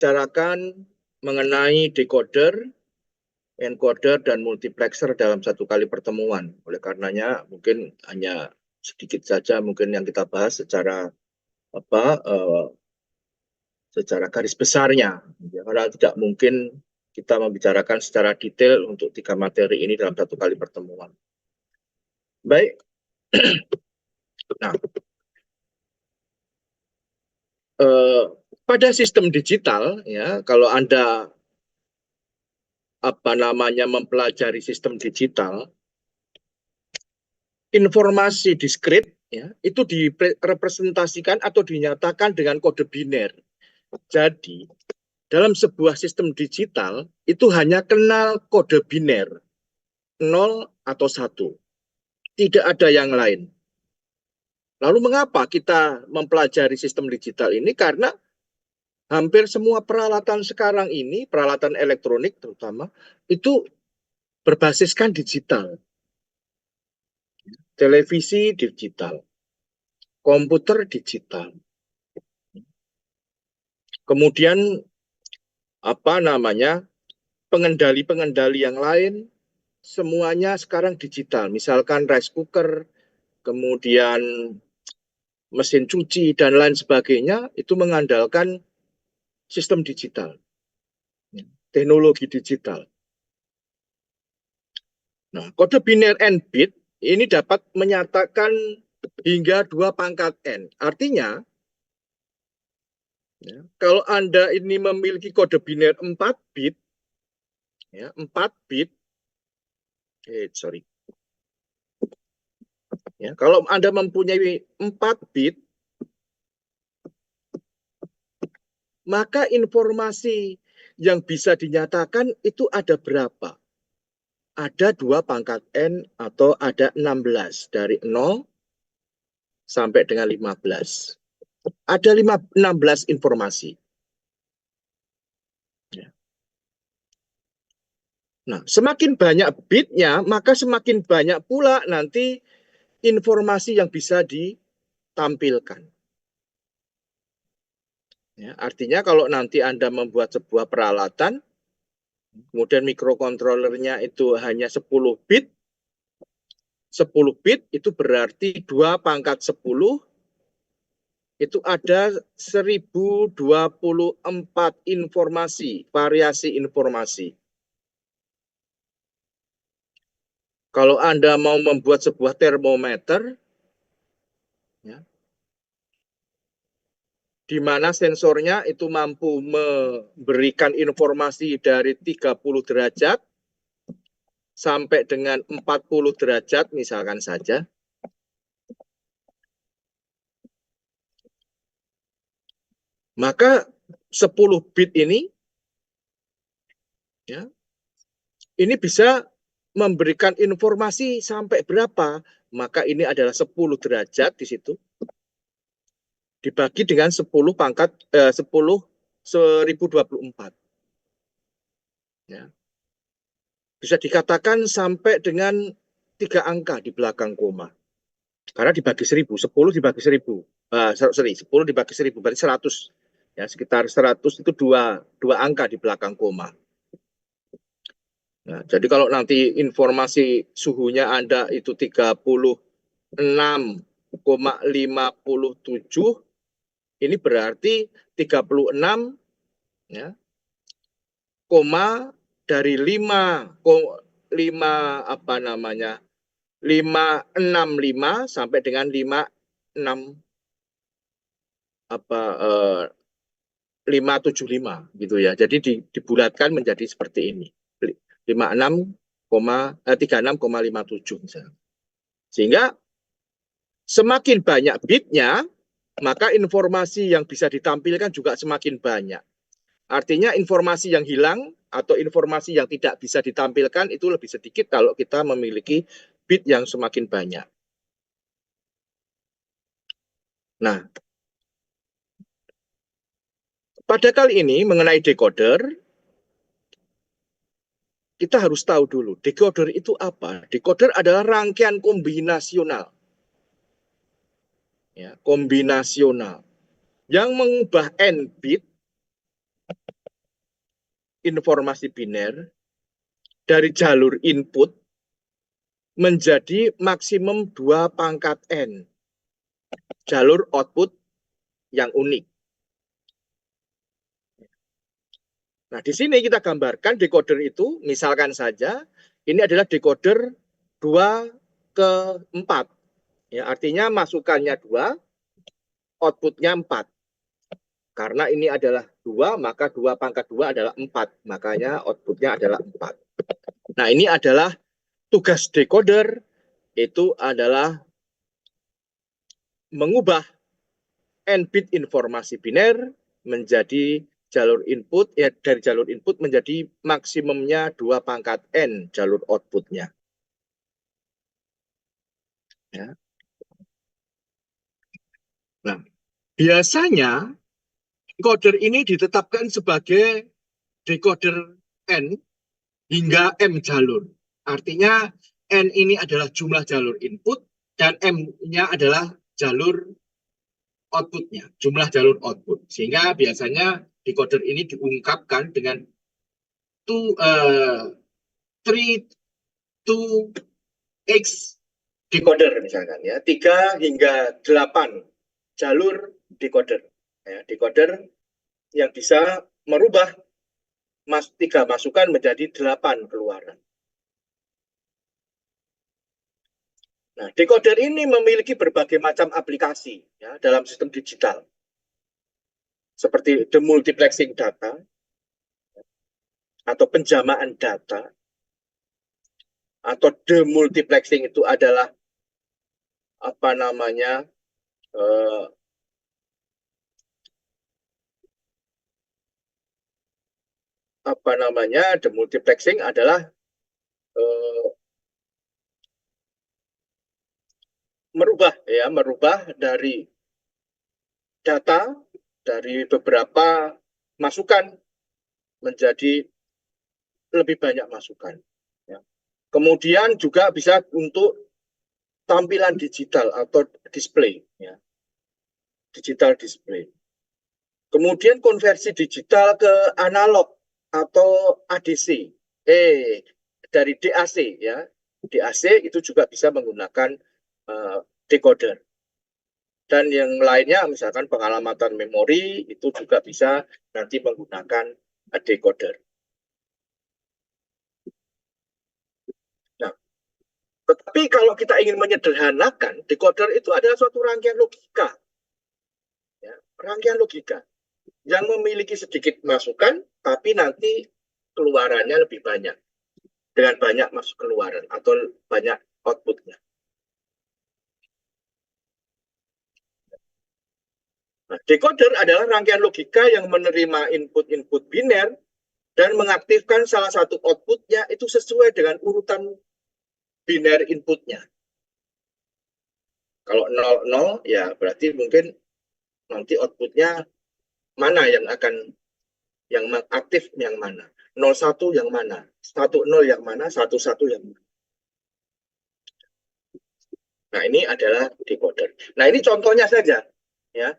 bicarakan mengenai decoder, encoder, dan multiplexer dalam satu kali pertemuan. Oleh karenanya mungkin hanya sedikit saja mungkin yang kita bahas secara secara garis besarnya. Karena tidak mungkin kita membicarakan secara detail untuk 3 materi ini dalam satu kali pertemuan. Baik. Nah, pada sistem digital, ya, kalau Anda mempelajari sistem digital, informasi diskrit ya, itu direpresentasikan atau dinyatakan dengan kode biner. Jadi, dalam sebuah sistem digital itu hanya kenal kode biner 0 atau 1. Tidak ada yang lain. Lalu mengapa kita mempelajari sistem digital ini? Karena hampir semua peralatan sekarang ini, peralatan elektronik terutama, itu berbasiskan digital. Televisi digital, komputer digital. Kemudian pengendali-pengendali yang lain semuanya sekarang digital. Misalkan rice cooker, kemudian mesin cuci dan lain sebagainya itu mengandalkan sistem digital, teknologi digital. Nah, kode biner n bit ini dapat menyatakan hingga 2 pangkat n. Artinya, ya, kalau Anda ini memiliki kode biner 4 bit, ya, 4 bit, ya, kalau Anda mempunyai 4 bit, maka informasi yang bisa dinyatakan itu ada berapa? Ada 2 pangkat n atau ada 16 dari 0 sampai dengan 15. Ada 16 informasi. Nah, semakin banyak bitnya, maka semakin banyak pula nanti informasi yang bisa ditampilkan. Ya, artinya kalau nanti Anda membuat sebuah peralatan, kemudian mikrokontrolernya itu hanya 10 bit, 10 bit itu berarti 2 pangkat 10, itu ada 1024 informasi, variasi informasi. Kalau Anda mau membuat sebuah termometer, ya, di mana sensornya itu mampu memberikan informasi dari 30 derajat sampai dengan 40 derajat misalkan saja. Maka 10 bit ini, ya, ini bisa memberikan informasi sampai berapa? Maka ini adalah 10 derajat di situ. Dibagi dengan 10 pangkat 1024. Ya. Bisa dikatakan sampai dengan 3 angka di belakang koma. Karena dibagi 1000, 10 dibagi 1000. 10 dibagi 1000 berarti 100. Ya, sekitar 100 itu dua angka di belakang koma. Nah, jadi kalau nanti informasi suhunya Anda itu 36,57, ini berarti 36, ya, koma dari 565 sampai dengan 575 gitu ya. Jadi dibulatkan menjadi seperti ini. 36,57 misalnya. Sehingga semakin banyak bitnya, maka informasi yang bisa ditampilkan juga semakin banyak. Artinya informasi yang hilang atau informasi yang tidak bisa ditampilkan itu lebih sedikit kalau kita memiliki bit yang semakin banyak. Nah, pada kali ini mengenai decoder, kita harus tahu dulu, decoder itu apa? Decoder adalah rangkaian kombinasional. Ya, kombinasional yang mengubah n bit informasi biner dari jalur input menjadi maksimum 2 pangkat N jalur output yang unik. Nah, di sini kita gambarkan decoder itu, misalkan saja, ini adalah decoder 2 ke 4. Ya, artinya masukannya 2, outputnya 4. Karena ini adalah 2, maka 2 pangkat 2 adalah 4. Makanya outputnya adalah 4. Nah, ini adalah tugas decoder, itu adalah mengubah n-bit informasi biner menjadi jalur input, ya dari jalur input menjadi maksimumnya 2 pangkat N jalur outputnya. Ya. Nah, biasanya encoder ini ditetapkan sebagai decoder N hingga M jalur. Artinya N ini adalah jumlah jalur input dan M-nya adalah jalur outputnya, jumlah jalur output. Sehingga biasanya decoder ini diungkapkan dengan 3 to X decoder misalkan ya, 3 hingga 8 jalur decoder. Ya, decoder yang bisa merubah 3 masukan menjadi 8 keluaran. Nah, decoder ini memiliki berbagai macam aplikasi ya, dalam sistem digital. Seperti demultiplexing data atau penjamaan data, atau demultiplexing itu adalah apa namanya demultiplexing adalah merubah dari data dari beberapa masukan menjadi lebih banyak masukan. Ya. Kemudian juga bisa untuk tampilan digital atau display, ya. Digital display. Kemudian konversi digital ke analog atau ADC, dari DAC, ya. DAC itu juga bisa menggunakan decoder. Dan yang lainnya, misalkan pengalamatan memori, itu juga bisa nanti menggunakan decoder. Nah, tetapi kalau kita ingin menyederhanakan, decoder itu adalah suatu rangkaian logika. Ya, rangkaian logika yang memiliki sedikit masukan, tapi nanti keluarannya lebih banyak. Dengan banyak masuk keluaran atau banyak outputnya. Nah, decoder adalah rangkaian logika yang menerima input-input biner dan mengaktifkan salah satu outputnya itu sesuai dengan urutan biner inputnya. Kalau 00 ya berarti mungkin nanti outputnya mana yang akan yang aktif yang mana. 01 yang mana, 10 yang mana, 11 yang mana. Nah, ini adalah decoder. Nah, ini contohnya saja, ya.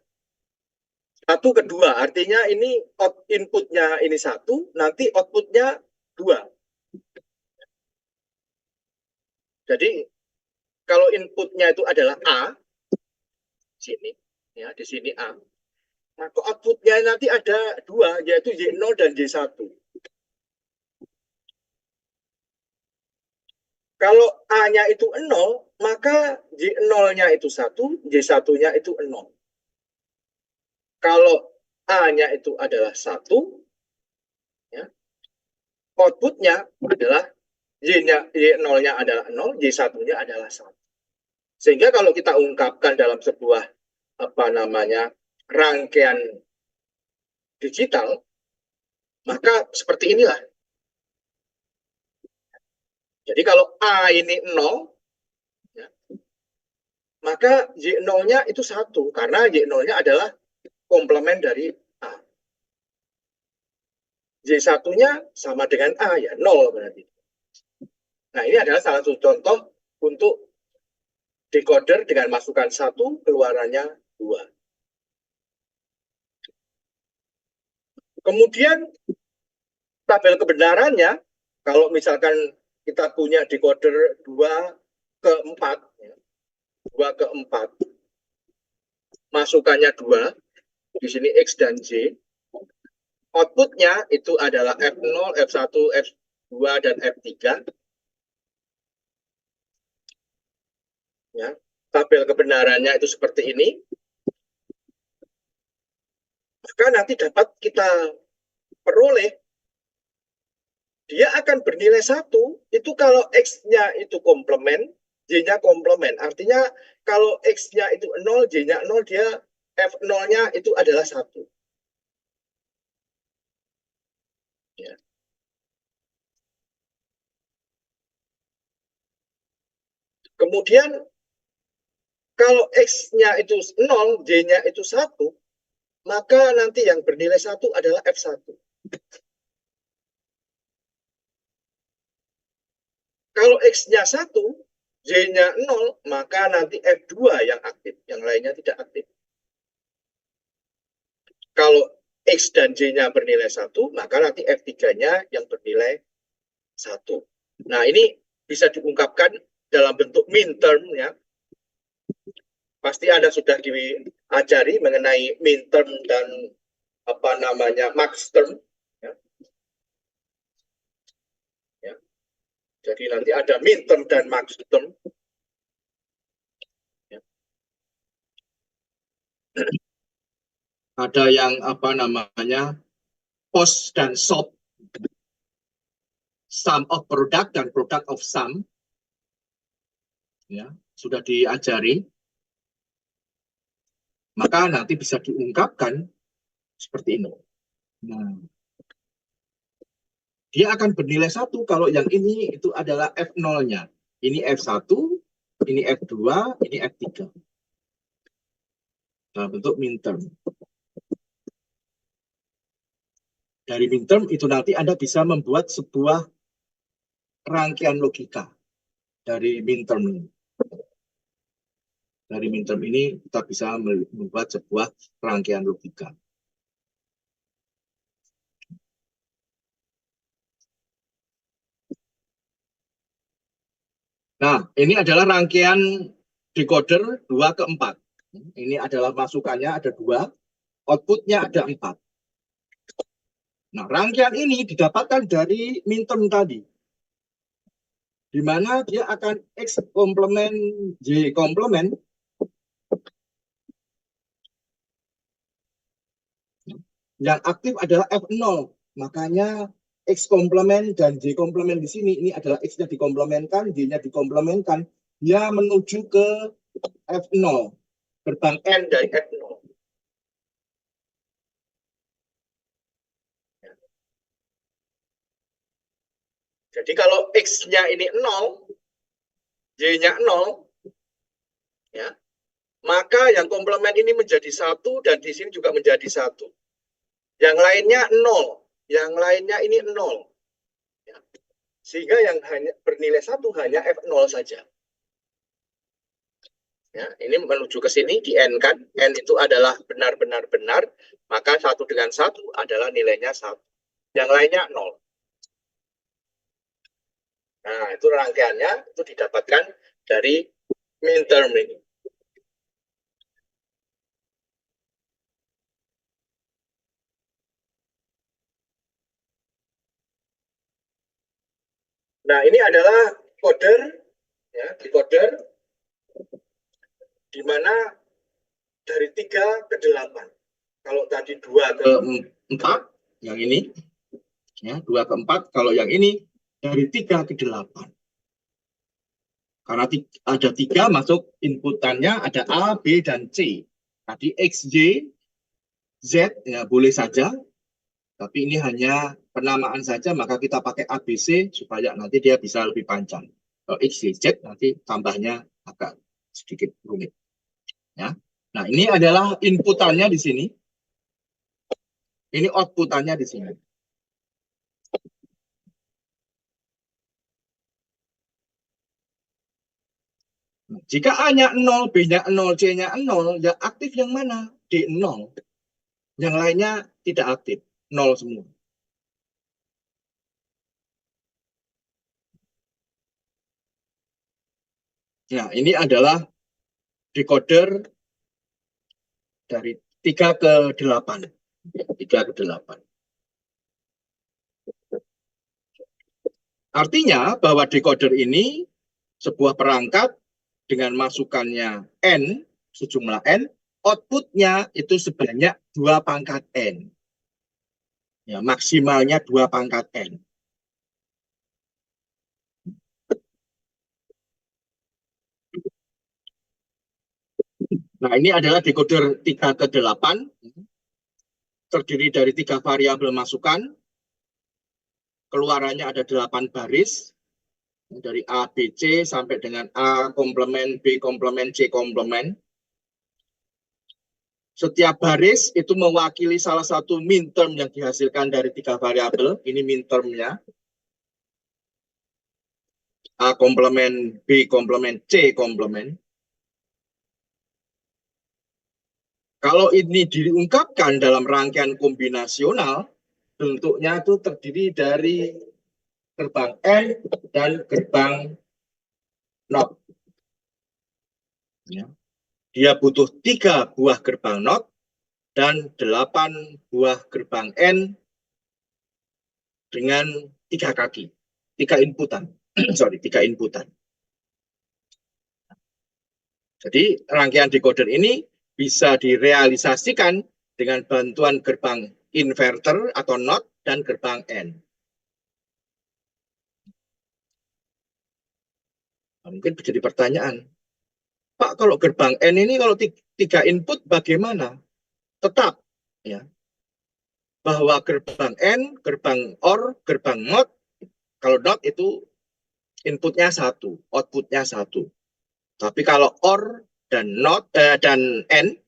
1 ke 2, artinya ini inputnya ini 1, nanti outputnya 2. Jadi kalau inputnya itu adalah A, sini, ya, di sini A, maka outputnya nanti ada 2, yaitu Y0 dan Y1. Kalau A-nya itu 0, maka Y0-nya itu 1, Y1-nya itu 0. Kalau A-nya itu adalah 1, ya, outputnya adalah Y0-nya adalah 0, Y1-nya adalah 1. Sehingga kalau kita ungkapkan dalam sebuah rangkaian digital, maka seperti inilah. Jadi kalau A ini 0, ya, maka Y0-nya itu 1, karena Y0-nya adalah komplement dari A. Y1-nya sama dengan A, ya 0 berarti. Nah, ini adalah salah satu contoh untuk decoder dengan masukan 1, keluarannya 2. Kemudian tabel kebenarannya, kalau misalkan kita punya decoder 2 ke 4, 2 ke 4, masukannya 2, di sini X dan Y, outputnya itu adalah F0, F1, F2, dan F3. Ya, tabel kebenarannya itu seperti ini. Maka nanti dapat kita peroleh, dia akan bernilai 1, itu kalau X-nya itu komplement, Y-nya komplement. Artinya kalau X-nya itu 0, Y-nya 0, dia F0-nya itu adalah 1. Ya. Kemudian kalau X-nya itu 0, Y-nya itu 1, maka nanti yang bernilai 1 adalah F1. Kalau X-nya 1, Y-nya 0, maka nanti F2 yang aktif, yang lainnya tidak aktif. Kalau X dan Y-nya bernilai 1, maka nanti F3-nya yang bernilai 1. Nah, ini bisa diungkapkan dalam bentuk min term, ya. Pasti Anda sudah diajari mengenai min term dan max term. Ya. Ya. Jadi nanti ada min term dan max term. Ya. Ada yang post dan sop, sum of product dan product of sum. Ya, sudah diajari. Maka nanti bisa diungkapkan seperti ini. Nah, dia akan bernilai 1 kalau yang ini itu adalah F0-nya. Ini F1, ini F2, ini F3. Dalam bentuk min term. Dari min term itu nanti Anda bisa membuat sebuah rangkaian logika dari min term ini. Dari min term ini kita bisa membuat sebuah rangkaian logika. Nah, ini adalah rangkaian decoder 2 ke 4. Ini adalah masukannya ada 2, outputnya ada 4. Nah, rangkaian ini didapatkan dari min term tadi. Di mana dia akan X komplement, Y komplement. Yang aktif adalah F0. Makanya X komplement dan Y komplement di sini, ini adalah X-nya dikomplementkan, Y-nya dikomplementkan. Dia menuju ke F0. Gerbang N dari F0. Jadi kalau X-nya ini 0, Y-nya 0, ya, maka yang komplement ini menjadi 1 dan di sini juga menjadi 1. Yang lainnya 0, yang lainnya ini 0. Ya. Sehingga yang hanya bernilai 1 hanya F0 saja. Ya, ini menuju ke sini di N kan, N itu adalah benar-benar benar, maka 1 dengan 1 adalah nilainya 1. Yang lainnya 0. Nah, itu rangkaiannya, itu didapatkan dari min term ini. Nah, ini adalah decoder, ya, decoder di mana dari 3 ke 8. Kalau tadi 2 ke 4, yang ini, ya, 2 ke 4, kalau yang ini dari 3 ke 8. Karena ada 3 masuk inputannya, ada A, B, dan C. Tadi X, Y, Z, ya boleh saja, tapi ini hanya penamaan saja, maka kita pakai ABC supaya nanti dia bisa lebih panjang. Kalau X, Y, Z nanti tambahnya agak sedikit rumit. Ya. Nah, ini adalah inputannya di sini. Ini outputannya di sini. Jika A-nya 0, B-nya 0, C-nya 0, ya aktif yang mana? Di 0. Yang lainnya tidak aktif, 0 semua. Nah, ini adalah decoder dari 3 ke 8. 3 ke 8. Artinya bahwa decoder ini sebuah perangkat dengan masukannya N, sejumlah N, outputnya itu sebanyak 2 pangkat N. Ya, maksimalnya 2 pangkat N. Nah, ini adalah decoder 3 ke 8, terdiri dari 3 variabel masukan, keluarannya ada 8 baris, dari A, B, C, sampai dengan A komplement, B komplement, C komplement. Setiap baris itu mewakili salah satu minterm yang dihasilkan dari 3 variabel. Ini mintermnya. A komplement, B komplement, C komplement. Kalau ini diungkapkan dalam rangkaian kombinasional, bentuknya itu terdiri dari gerbang N dan gerbang NOT. Ya. Dia butuh 3 buah gerbang NOT dan 8 buah gerbang N dengan 3 kaki, 3 inputan. Sorry, 3 inputan. Jadi rangkaian decoder ini bisa direalisasikan dengan bantuan gerbang inverter atau NOT dan gerbang N. Mungkin menjadi pertanyaan, Pak, kalau gerbang N ini kalau 3 input bagaimana? Tetap ya, bahwa gerbang N, gerbang OR, gerbang NOT, kalau NOT itu inputnya 1, outputnya 1. Tapi kalau OR dan NOT dan N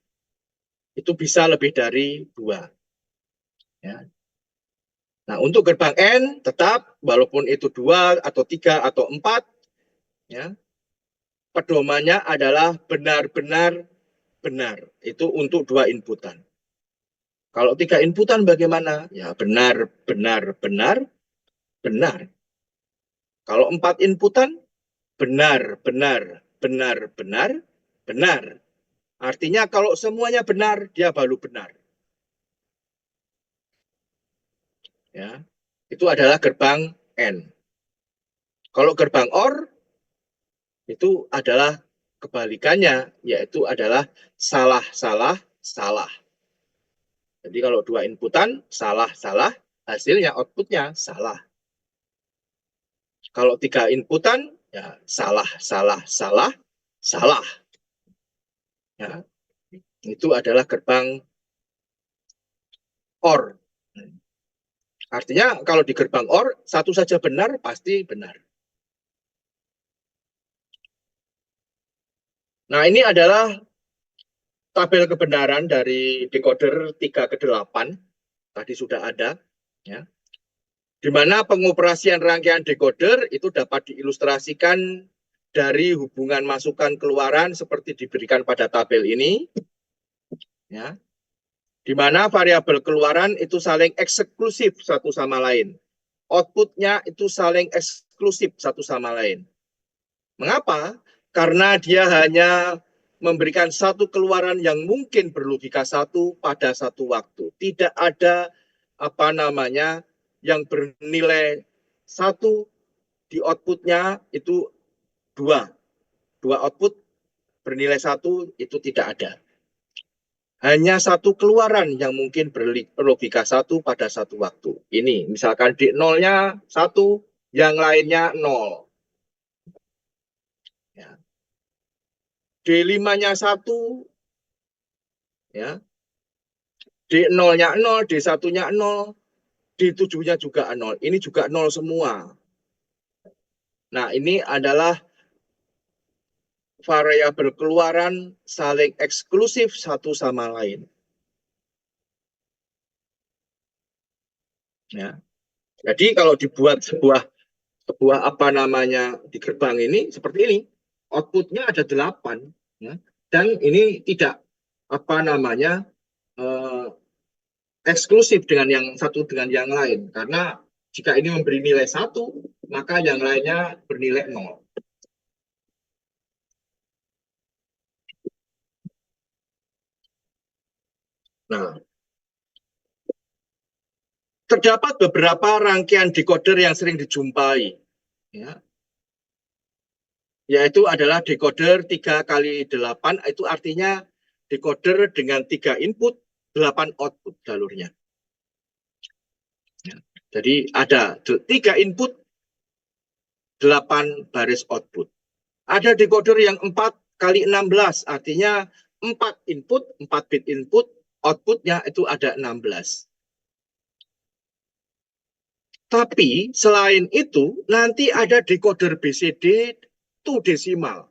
itu bisa lebih dari 2. Ya. Nah, untuk gerbang N tetap walaupun itu 2 atau 3 atau 4, ya, pedomannya adalah benar-benar benar. Itu untuk 2 inputan. Kalau 3 inputan bagaimana? Ya benar, benar, benar, benar. Kalau 4 inputan, benar, benar, benar, benar, benar. Artinya kalau semuanya benar, dia baru benar. Ya, itu adalah gerbang N. Kalau gerbang OR, itu adalah kebalikannya, yaitu adalah salah, salah, salah. Jadi kalau 2 inputan, salah, salah, hasilnya outputnya salah. Kalau 3 inputan, ya salah, salah, salah, salah. Ya, itu adalah gerbang OR. Artinya kalau di gerbang OR, satu saja benar, pasti benar. Nah, ini adalah tabel kebenaran dari decoder 3 ke 8. Tadi sudah ada. Ya. Di mana pengoperasian rangkaian decoder itu dapat diilustrasikan dari hubungan masukan keluaran seperti diberikan pada tabel ini. Ya. Di mana variabel keluaran itu saling eksklusif satu sama lain. Outputnya itu saling eksklusif satu sama lain. Mengapa? Karena dia hanya memberikan satu keluaran yang mungkin berlogika 1 pada satu waktu. Tidak ada apa namanya yang bernilai 1 di outputnya itu 2. 2 output bernilai 1 itu tidak ada. Hanya satu keluaran yang mungkin berlogika 1 pada satu waktu. Ini misalkan di nolnya 1, yang lainnya 0. Ya. D5-nya 1, ya. D0-nya 0, D1-nya 0, D7-nya juga 0. Ini juga 0 semua. Nah, ini adalah variabel keluaran saling eksklusif satu sama lain. Ya. Jadi kalau dibuat sebuah apa namanya di gerbang ini seperti ini, outputnya ada 8, ya. Dan ini tidak apa namanya eksklusif dengan yang satu dengan yang lain, karena jika ini memberi nilai 1, maka yang lainnya bernilai 0. Nah, terdapat beberapa rangkaian decoder yang sering dijumpai, ya, yaitu adalah decoder 3x8, itu artinya decoder dengan 3 input, 8 output jalurnya. Ya, jadi ada 3 input, 8 baris output. Ada decoder yang 4x16, artinya 4 input, 4 bit input, outputnya itu ada 16. Tapi selain itu, nanti ada decoder BCD 2 desimal.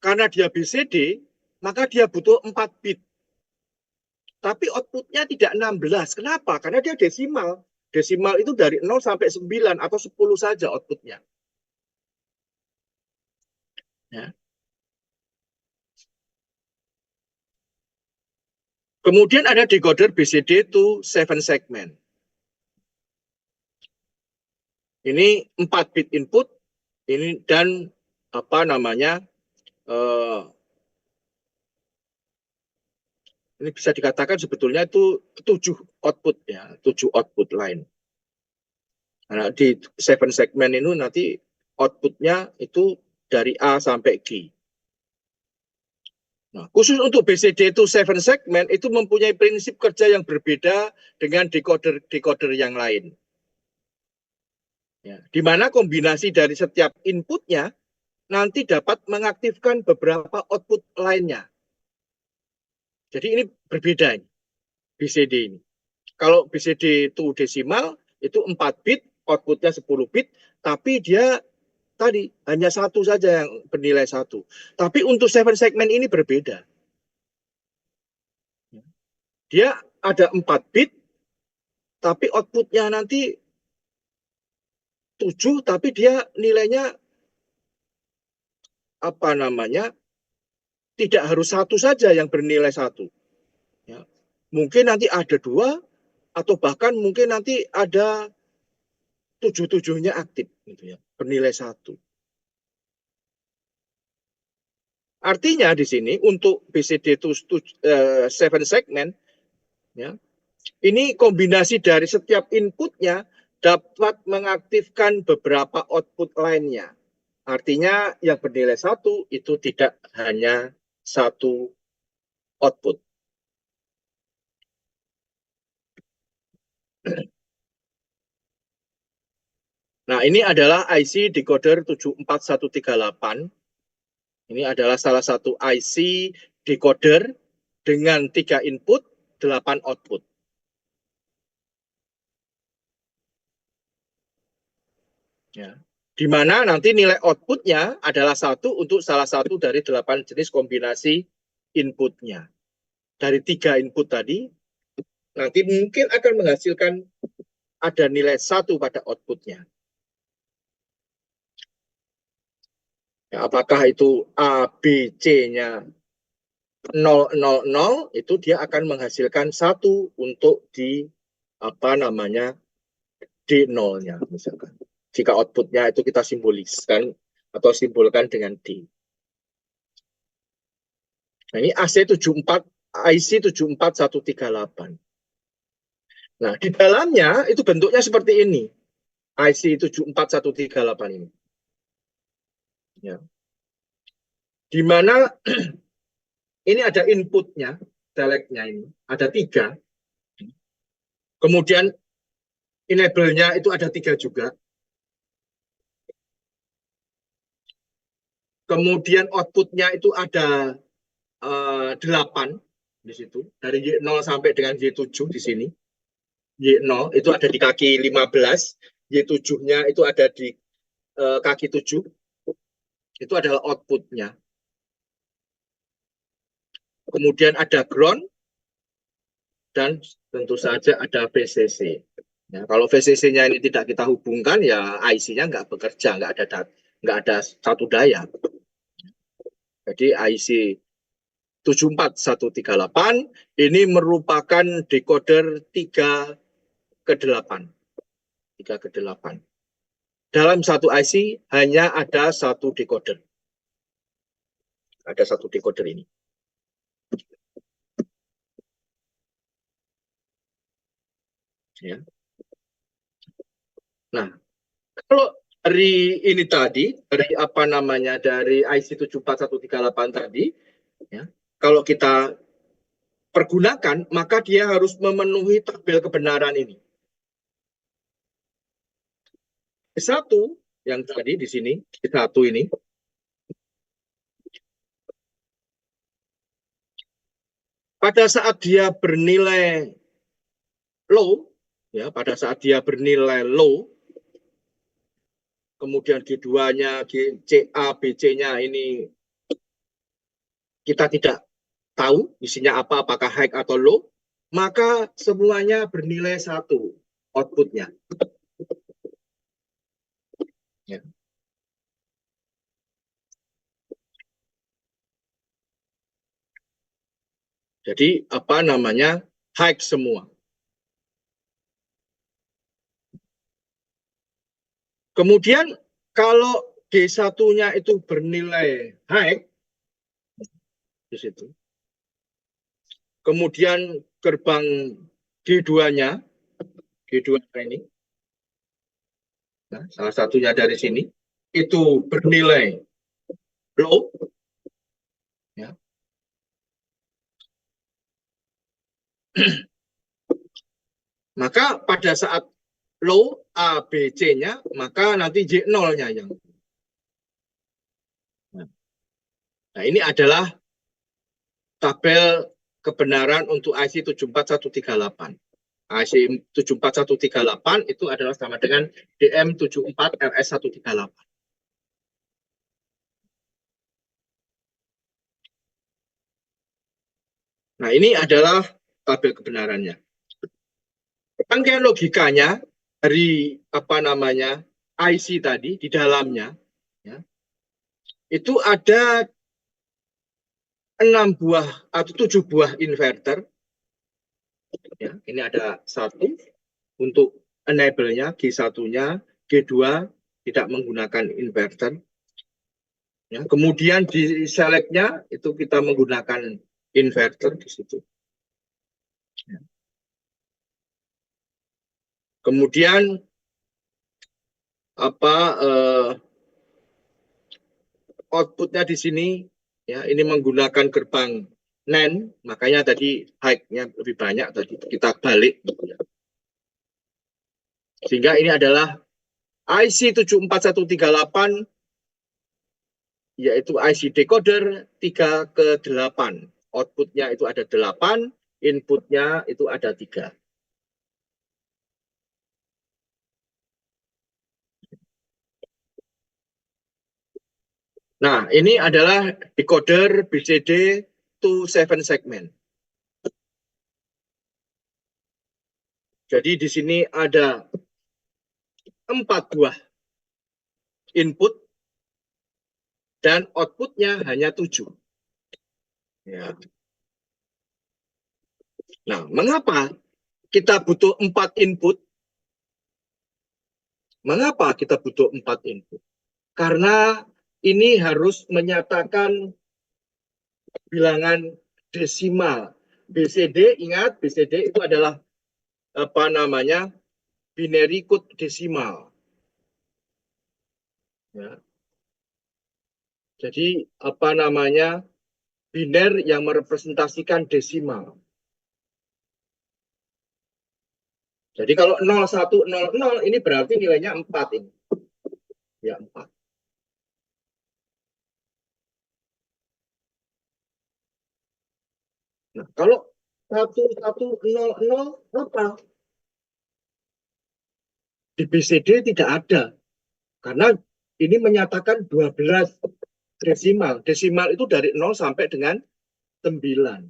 Karena dia BCD, maka dia butuh 4 bit. Tapi outputnya tidak 16. Kenapa? Karena dia desimal. Desimal itu dari 0 sampai 9 atau 10 saja outputnya. Ya. Kemudian ada decoder BCD to 7 segment. Ini 4 bit input, ini dan apa namanya, ini bisa dikatakan sebetulnya itu 7 output, ya, 7 output line. Nah, di 7 segment ini nanti outputnya itu dari A sampai G. Nah, khusus untuk BCD itu 7 segment itu mempunyai prinsip kerja yang berbeda dengan decoder-decoder yang lain. Ya, di mana kombinasi dari setiap inputnya nanti dapat mengaktifkan beberapa output lainnya. Jadi ini berbeda ini, BCD ini. Kalau BCD itu desimal, itu 4 bit, outputnya 10 bit, tapi dia tadi hanya satu saja yang bernilai 1. Tapi untuk 7 segment ini berbeda. Dia ada 4 bit, tapi outputnya nanti 7, tapi dia nilainya apa namanya, tidak harus satu saja yang bernilai 1. Ya. Mungkin nanti ada 2, atau bahkan mungkin nanti ada 7-7-nya aktif, gitu ya, bernilai 1. Artinya di sini untuk BCD itu 7 segment, ya, ini kombinasi dari setiap inputnya dapat mengaktifkan beberapa output lainnya. Artinya yang bernilai 1 itu tidak hanya satu output. Nah, ini adalah IC decoder 74138. Ini adalah salah satu IC decoder dengan 3 input, 8 output. Ya. Di mana nanti nilai outputnya adalah 1 untuk salah satu dari 8 jenis kombinasi inputnya. Dari 3 input tadi, nanti mungkin akan menghasilkan ada nilai 1 pada outputnya. Ya, apakah itu A, B, C-nya 000, itu dia akan menghasilkan 1 untuk di apa namanya, D0-nya misalkan. Jika outputnya itu kita simboliskan atau simbolkan dengan D. Nah, ini IC 74138. Nah, di dalamnya itu bentuknya seperti ini. IC 74138 ini. Ya. Di mana ini ada inputnya, selectnya ini, ada 3. Kemudian enable-nya itu ada 3 juga. Kemudian outputnya itu ada 8 di situ. Dari Y0 sampai dengan Y7 di sini. Y0 itu ada di kaki 15. Y7-nya itu ada di kaki 7. Itu adalah outputnya. Kemudian ada ground. Dan tentu saja ada VCC. Ya, kalau VCC-nya ini tidak kita hubungkan, ya IC-nya nggak bekerja, nggak ada satu daya. Jadi IC 74138 ini merupakan decoder 3/8. 3/8. Dalam satu IC hanya ada satu decoder. Ada satu decoder ini. Ya. Nah, kalau dari ini tadi, dari apa namanya, dari IC 74138 tadi, ya, kalau kita pergunakan, maka dia harus memenuhi tabel kebenaran ini. Satu yang tadi di sini, satu ini, pada saat dia bernilai low, ya, pada saat dia bernilai low, kemudian G2-nya, GCA, BC-nya ini kita tidak tahu isinya apa, apakah high atau low, maka semuanya bernilai satu outputnya. Ya. Jadi apa namanya, high semua. Kemudian kalau G1-nya itu bernilai high di situ. Kemudian gerbang G2-nya, G2 ini, nah, salah satunya dari sini, itu bernilai low, ya. Maka pada saat low A, B, C-nya, maka nanti J0-nya yang. Nah, ini adalah tabel kebenaran untuk IC 74138. IC 74138 itu adalah sama dengan DM74RS138. Nah, ini adalah tabel kebenarannya. Rangkaian logikanya dari apa namanya IC tadi di dalamnya, ya, itu ada 6 buah atau 7 buah inverter. Ya, ini ada satu untuk enable-nya, G1-nya, G2 tidak menggunakan inverter. Ya, kemudian di select-nya itu kita menggunakan inverter di situ. Ya. Kemudian apa outputnya di sini, ya, ini menggunakan gerbang NAND, makanya tadi high-nya lebih banyak tadi kita balik, ya. Sehingga ini adalah IC 74138, yaitu IC decoder 3/8. Outputnya itu ada 8, inputnya itu ada 3. Nah, ini adalah decoder BCD to 7 segment. Jadi di sini ada 4 buah input dan outputnya hanya 7. Ya. Nah, mengapa kita butuh 4 input? Mengapa kita butuh 4 input? Karena ini harus menyatakan bilangan desimal. BCD, ingat BCD itu adalah apa namanya, binary code desimal. Ya. Jadi apa namanya, biner yang merepresentasikan desimal. Jadi kalau 0100 ini berarti nilainya 4 ini. Ya, 4. Nah, kalau 1100 apa? Di BCD tidak ada. Karena ini menyatakan 12 desimal. Desimal itu dari 0 sampai dengan 9.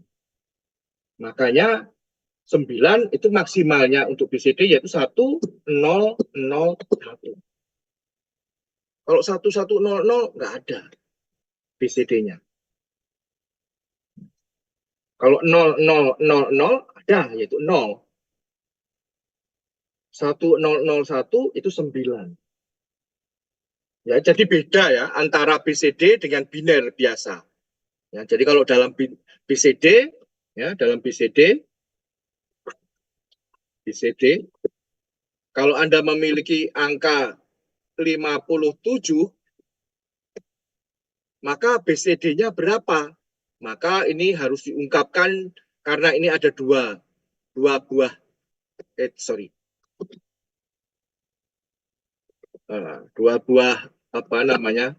Makanya 9 itu maksimalnya untuk BCD yaitu 1001. Kalau 1100 nggak ada BCD-nya. Kalau 0000 ada yaitu 0. 1001 itu 9. Ya, jadi beda ya antara BCD dengan biner biasa. Ya, jadi kalau dalam BCD, ya, dalam BCD Kalau Anda memiliki angka 57, maka BCD-nya berapa? Maka ini harus diungkapkan karena ini ada dua buah, dua buah apa namanya?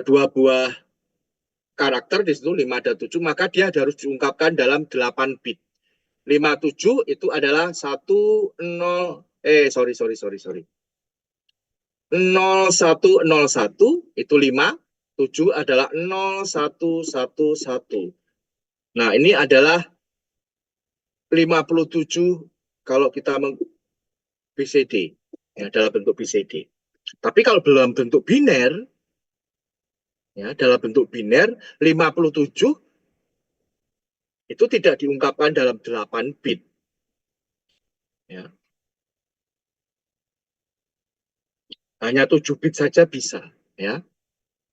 Dua buah karakter di situ 5 dan 7, maka dia harus diungkapkan dalam 8 bit. 57 itu adalah 0101 itu 5, 7 adalah 0111. Nah, ini adalah 57 kalau kita BCD, ya, dalam bentuk BCD. Tapi kalau dalam bentuk biner, ya, dalam bentuk biner 57 itu tidak diungkapkan dalam 8 bit. Ya. Hanya 7 bit saja bisa, ya.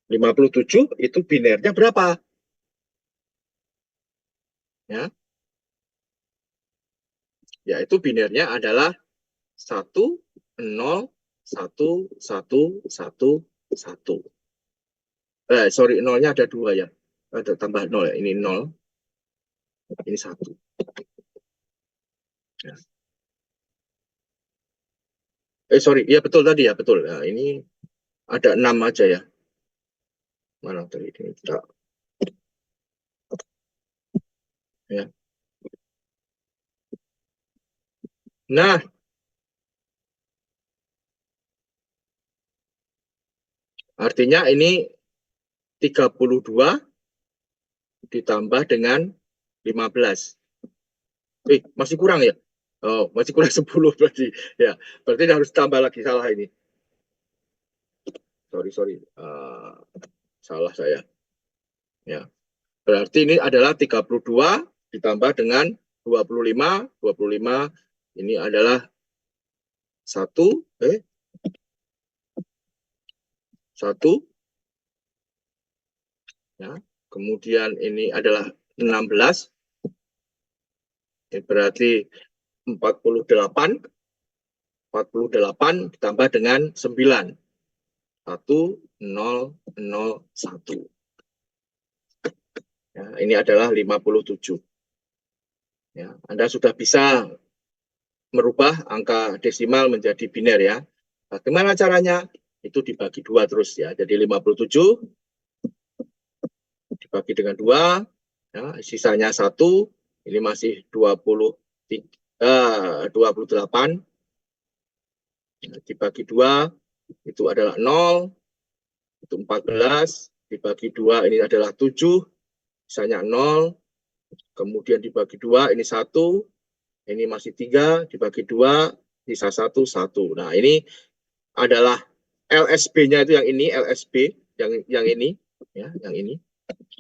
57 itu binernya berapa? Ya. Yaitu binernya adalah 1 0 1 1 1 1. Sorry, nolnya ada 2 ya. Ada tambah 0 ya. Ini 0. Ini 1. Ya. Sorry, ya betul tadi ya, betul. Nah, ini ada 6 aja ya. Mana tadi ini kita. Ya. Nah, artinya ini 32 ditambah dengan 15. Masih kurang ya? Oh, masih kurang 10 berarti. Ya, berarti harus tambah lagi, salah ini. Sorry. Salah saya. Ya. Berarti ini adalah 32 ditambah dengan 25. 25 ini adalah 1 ya. Kemudian ini adalah 16. Ini berarti 48 ditambah dengan 9. 1001. Ya, ini adalah 57. Ya, Anda sudah bisa merubah angka desimal menjadi biner ya. Bagaimana caranya? Itu dibagi 2 terus ya. Jadi 57 dibagi dengan 2, ya, sisanya 1, ini masih 28, dibagi 2, itu adalah 0, itu 14, dibagi 2, ini adalah 7, sisanya 0, kemudian dibagi 2, ini 1, ini masih 3, dibagi 2, sisa 1, 1. Nah, ini adalah LSB-nya itu yang ini, LSB, yang ini, ya, yang ini.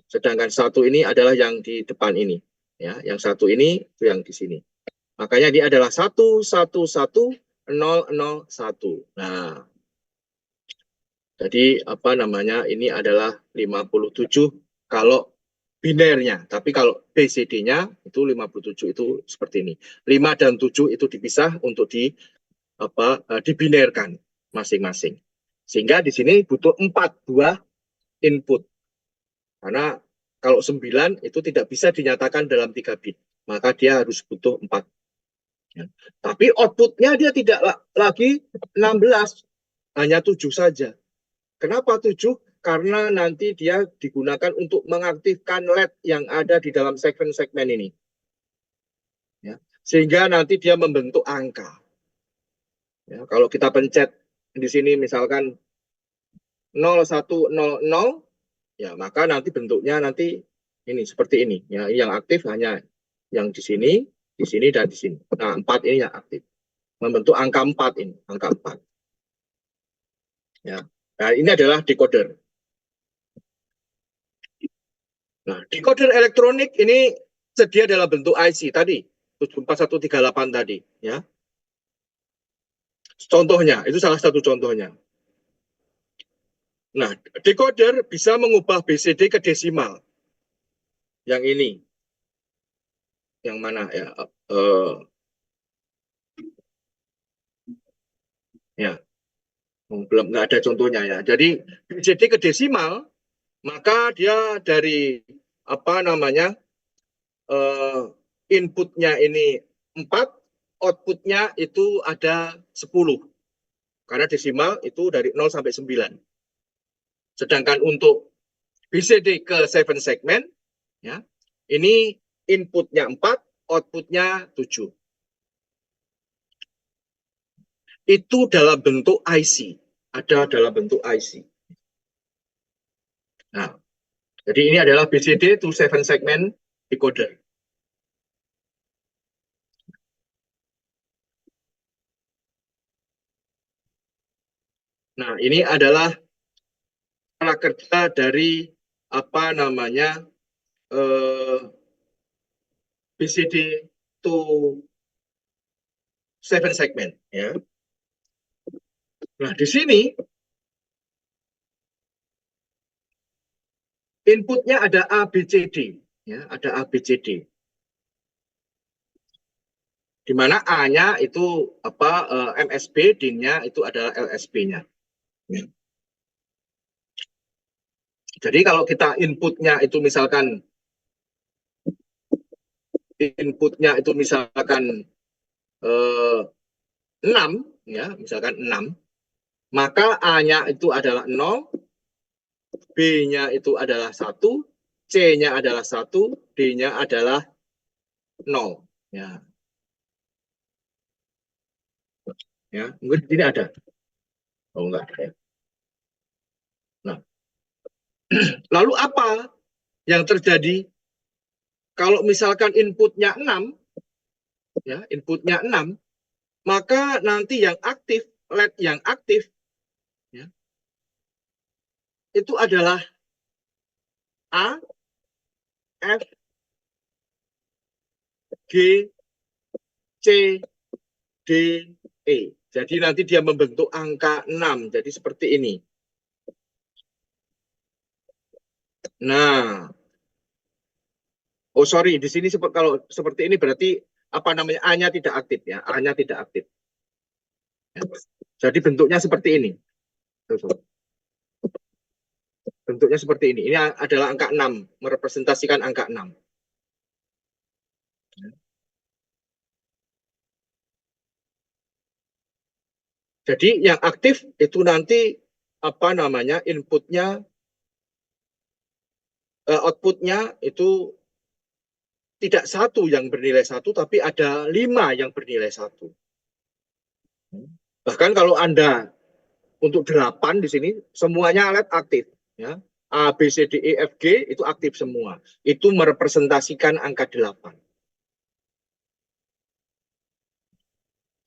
Sedangkan 1 ini adalah yang di depan ini, ya, yang 1 ini itu yang di sini. Makanya ini adalah 111001. Nah, jadi apa namanya? Ini adalah 57 kalau binernya, tapi kalau BCD-nya itu 57 itu seperti ini. 5 dan 7 itu dipisah untuk dibinerkan masing-masing. Sehingga di sini butuh 4 buah input. Karena kalau 9 itu tidak bisa dinyatakan dalam 3 bit, maka dia harus butuh 4. Ya. Tapi outputnya dia tidak lagi 16, hanya 7 saja. Kenapa 7? Karena nanti dia digunakan untuk mengaktifkan LED yang ada di dalam segmen-segmen ini. Ya. Sehingga nanti dia membentuk angka. Ya, kalau kita pencet di sini misalkan 0100, ya maka nanti bentuknya nanti ini seperti ini. Ya, yang aktif hanya yang di sini, dan di sini. Nah, 4 ini yang aktif. Membentuk angka 4 ini, angka 4. Ya. Nah, ini adalah decoder. Nah, decoder elektronik ini sedia dalam bentuk IC tadi, 74138 tadi, ya. Contohnya, itu salah satu contohnya. Nah, decoder bisa mengubah BCD ke desimal. Yang ini. Yang mana ya? Ya, belum nggak ada contohnya ya. Jadi BCD ke desimal, maka dia dari apa namanya eh, inputnya ini 4, outputnya itu ada 10. Karena desimal itu dari 0 sampai 9. Sedangkan untuk BCD ke 7 segmen, ya, ini inputnya 4, outputnya 7. Itu dalam bentuk IC. Ada dalam bentuk IC. Nah, jadi ini adalah BCD to 7 segment decoder. Nah, ini adalah cara kerja dari apa namanya BCD to 7 segment. Ya. Nah, di sini inputnya ada A, B, C, D. Ya, ada A, B, C, D. Di mana A-nya itu apa MSB, D-nya itu adalah LSB-nya. Ya. Jadi kalau kita inputnya itu misalkan eh, 6 ya, misalkan 6, maka A-nya itu adalah 0, B-nya itu adalah 1, C-nya adalah 1, D-nya adalah 0. Ya, ya, mungkin di sini ada. Oh, enggak ada. Nah, lalu apa yang terjadi kalau misalkan inputnya 6, ya, inputnya 6, maka nanti yang aktif, LED yang aktif, ya, itu adalah A, F, G, C, D, E. Jadi nanti dia membentuk angka 6. Jadi seperti ini. Nah, oh sorry, di sini kalau seperti ini berarti apa namanya A-nya tidak aktif ya, A-nya tidak aktif. Ya. Jadi bentuknya seperti ini. Bentuknya seperti ini. Ini adalah angka 6, merepresentasikan angka 6. Jadi yang aktif itu nanti apa namanya inputnya, outputnya itu tidak satu yang bernilai satu, tapi ada 5 yang bernilai satu. Bahkan kalau Anda untuk 8 di sini semuanya LED aktif, ya. A, B, C, D, E, F, G itu aktif semua. Itu merepresentasikan angka 8.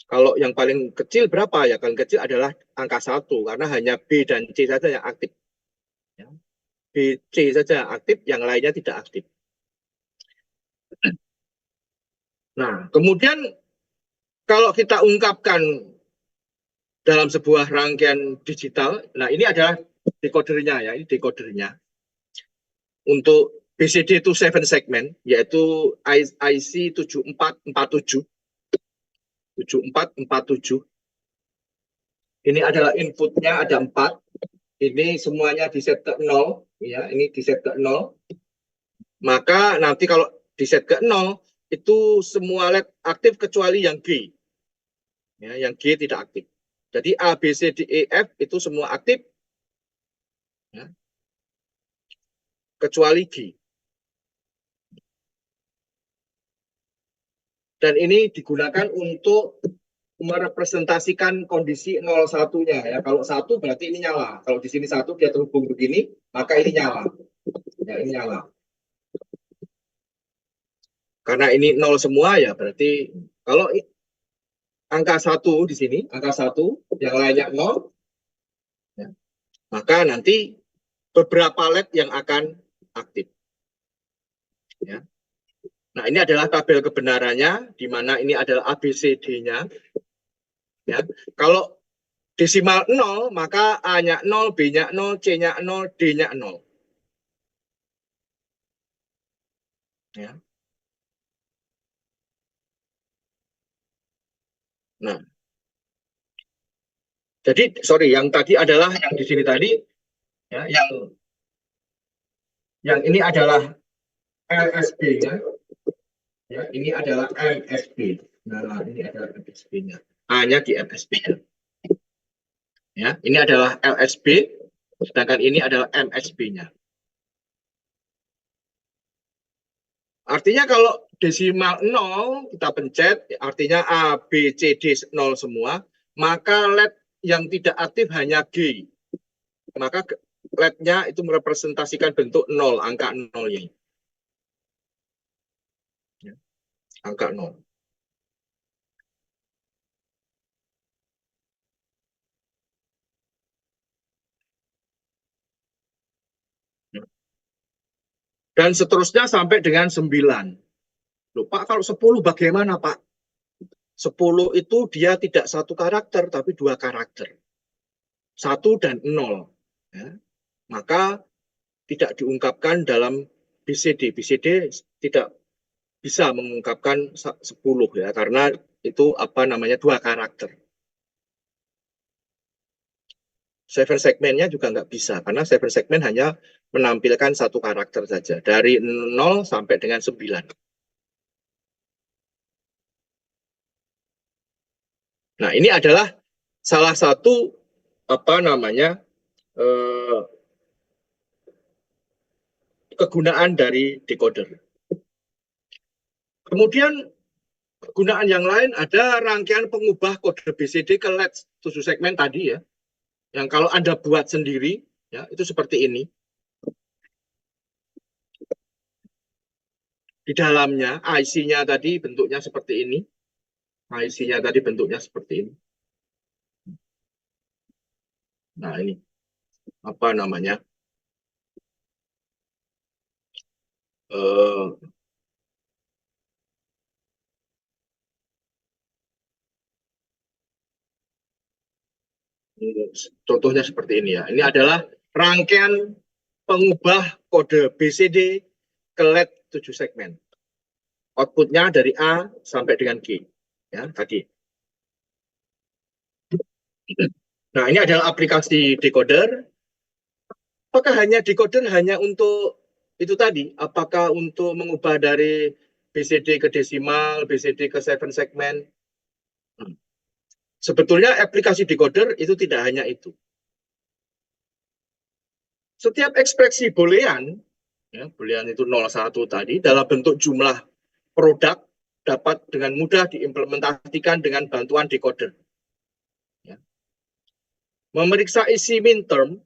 Kalau yang paling kecil berapa? Ya, paling kecil adalah angka 1 karena hanya B dan C saja yang aktif. Ya. B, C saja yang aktif, yang lainnya tidak aktif. Nah, kemudian kalau kita ungkapkan dalam sebuah rangkaian digital, nah ini adalah decodernya ya, ini decodernya. Untuk BCD itu 7 segmen, yaitu IC 7447. 7447. Ini adalah inputnya ada 4. Ini semuanya di set ke 0. Ya, ini di set ke 0. Maka nanti kalau di set ke 0, itu semua LED aktif kecuali yang G. Ya, yang G tidak aktif. Jadi A, B, C, D, E, F itu semua aktif, ya, kecuali G. Dan ini digunakan untuk merepresentasikan kondisi 01-nya ya. Kalau 1 berarti ini nyala. Kalau di sini 1 dia terhubung begini, maka ini nyala. Ya, ini nyala. Karena ini 0 semua ya berarti kalau angka 1 di sini, angka 1 yang lainnya 0, ya, maka nanti beberapa LED yang akan aktif. Ya. Nah, ini adalah tabel kebenarannya, di mana ini adalah ABCD-nya. Ya. Kalau desimal 0, maka A-nya 0, B-nya 0, C-nya 0, D-nya 0. Ya. Nah, Jadi sorry, yang tadi adalah yang di sini tadi ya, yang ini adalah LSB-nya, ya, ini adalah MSB. Nah, ini adalah MSB-nya. A-nya di MSB-nya. Ya, ini adalah LSB, sedangkan ini adalah MSB-nya. Artinya kalau desimal 0 kita pencet, artinya A, B, C, D 0 semua, maka LED yang tidak aktif hanya G. Maka LED-nya itu merepresentasikan bentuk 0, angka 0 ini. Angka 0. Dan seterusnya sampai dengan 9. Loh, Pak, kalau 10 bagaimana, Pak? 10 itu dia tidak satu karakter, tapi dua karakter. 1 dan 0. Ya. Maka tidak diungkapkan dalam BCD. BCD tidak bisa mengungkapkan 10 ya, karena itu apa namanya dua karakter. 7 segmennya juga nggak bisa, karena 7 segmen hanya menampilkan satu karakter saja, dari 0 sampai dengan 9. Nah, ini adalah salah satu apa namanya kegunaan dari decoder. Kemudian kegunaan yang lain ada rangkaian pengubah kode BCD ke LED 7 segmen tadi ya. Yang kalau Anda buat sendiri ya, itu seperti ini. Di dalamnya IC-nya tadi bentuknya seperti ini. IC-nya tadi bentuknya seperti ini. Nah, ini apa namanya? Contohnya seperti ini ya. Ini adalah rangkaian pengubah kode BCD ke LED 7 segmen. Outputnya dari A sampai dengan G. Ya, tadi. Nah, ini adalah aplikasi decoder. Apakah hanya decoder hanya untuk itu tadi? Apakah untuk mengubah dari BCD ke desimal, BCD ke 7 segmen? Sebetulnya aplikasi decoder itu tidak hanya itu. Setiap ekspresi boolean, ya, boolean itu 01 tadi, dalam bentuk jumlah produk dapat dengan mudah diimplementasikan dengan bantuan decoder. Ya. Memeriksa isi minterm,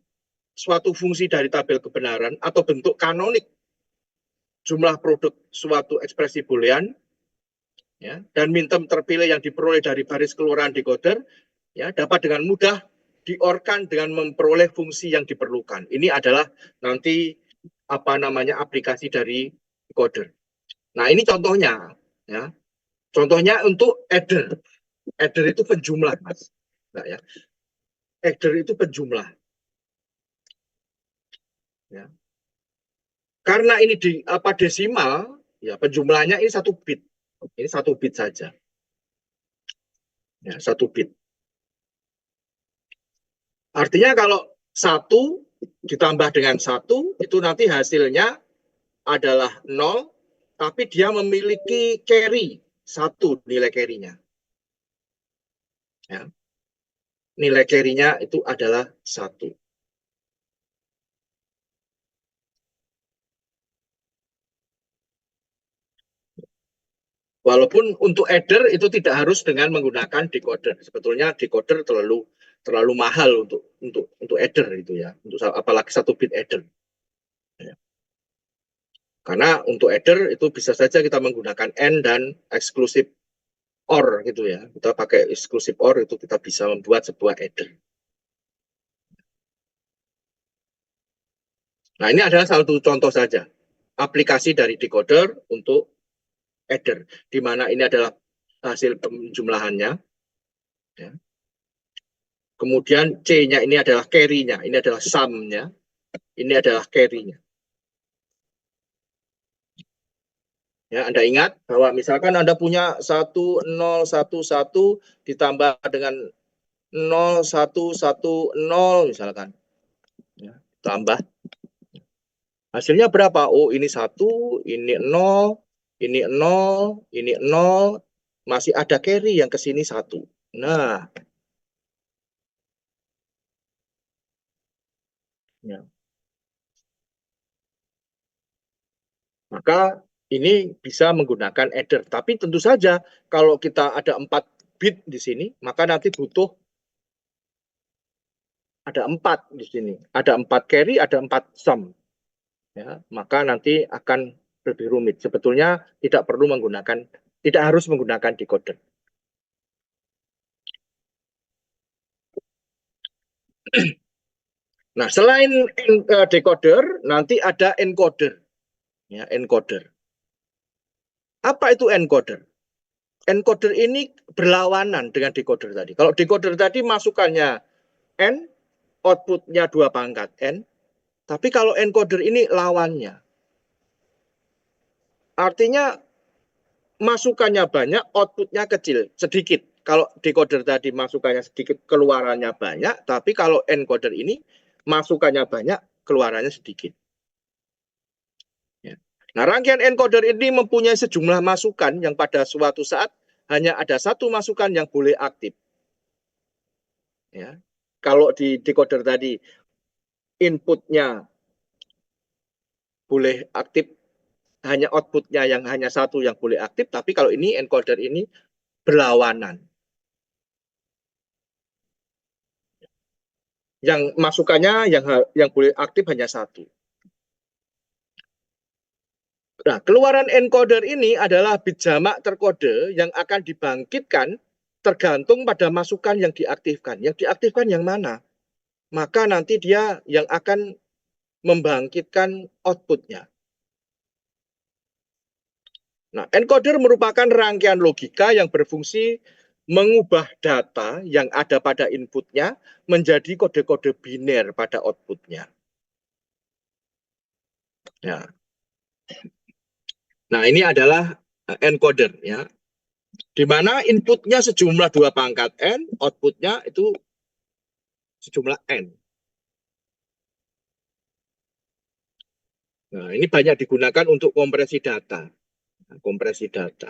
suatu fungsi dari tabel kebenaran atau bentuk kanonik jumlah produk suatu ekspresi boolean, ya, dan minterm terpilih yang diperoleh dari baris keluaran decoder, ya, dapat dengan mudah diorkan dengan memperoleh fungsi yang diperlukan. Ini adalah nanti apa namanya aplikasi dari decoder. Nah, ini contohnya, ya. Contohnya untuk adder. Adder itu penjumlah, Mas. Nah, ya. Adder itu penjumlah. Ya. Karena ini di apa desimal, ya penjumlahnya ini 1 bit. Ini 1 bit saja. Ya, 1 bit. Artinya kalau 1 ditambah dengan 1 itu nanti hasilnya adalah 0, tapi dia memiliki carry 1 nilai carry-nya. Ya. Nilai carry-nya itu adalah 1. Walaupun untuk adder itu tidak harus dengan menggunakan decoder. Sebetulnya decoder terlalu mahal untuk adder itu ya, untuk apalagi 1 bit adder. Ya. Karena untuk adder itu bisa saja kita menggunakan AND dan exclusive OR gitu ya. Kita pakai exclusive OR itu kita bisa membuat sebuah adder. Nah, ini adalah satu contoh saja aplikasi dari decoder untuk adder, di mana ini adalah hasil penjumlahannya. Ya. Kemudian C-nya ini adalah carry-nya, ini adalah sum-nya, ini adalah carry-nya. Ya, Anda ingat bahwa misalkan Anda punya 1011 ditambah dengan 0110 misalkan. Ya, tambah. Hasilnya berapa? Oh, ini 1, ini 0, ini 0, ini 0. Masih ada carry yang ke sini 1. Nah, ya. Maka ini bisa menggunakan adder. Tapi tentu saja kalau kita ada 4 bit di sini, maka nanti butuh ada 4 di sini. Ada 4 carry, ada 4 sum. Ya, maka nanti akan lebih rumit. Sebetulnya tidak perlu menggunakan, tidak harus menggunakan decoder. Nah, selain decoder, nanti ada encoder. Ya, encoder. Apa itu encoder? Encoder ini berlawanan dengan decoder tadi. Kalau decoder tadi masukannya N, outputnya 2 pangkat N. Tapi kalau encoder ini lawannya. Artinya masukannya banyak, outputnya kecil, sedikit. Kalau decoder tadi masukannya sedikit, keluarannya banyak. Tapi kalau encoder ini masukannya banyak, keluarannya sedikit. Ya. Nah, rangkaian encoder ini mempunyai sejumlah masukan yang pada suatu saat hanya ada satu masukan yang boleh aktif. Ya. Kalau di decoder tadi inputnya boleh aktif, hanya outputnya yang hanya satu yang boleh aktif, tapi kalau ini encoder ini berlawanan. Yang masukannya yang boleh aktif hanya satu. Nah, keluaran encoder ini adalah bit jamak terkode yang akan dibangkitkan tergantung pada masukan yang diaktifkan. Yang diaktifkan yang mana? Maka nanti dia yang akan membangkitkan outputnya. Nah, encoder merupakan rangkaian logika yang berfungsi mengubah data yang ada pada inputnya menjadi kode-kode biner pada outputnya. Ya. Nah, ini adalah encoder, ya, di mana inputnya sejumlah 2 pangkat N, outputnya itu sejumlah N. Nah, ini banyak digunakan untuk kompresi data. Kompresi data.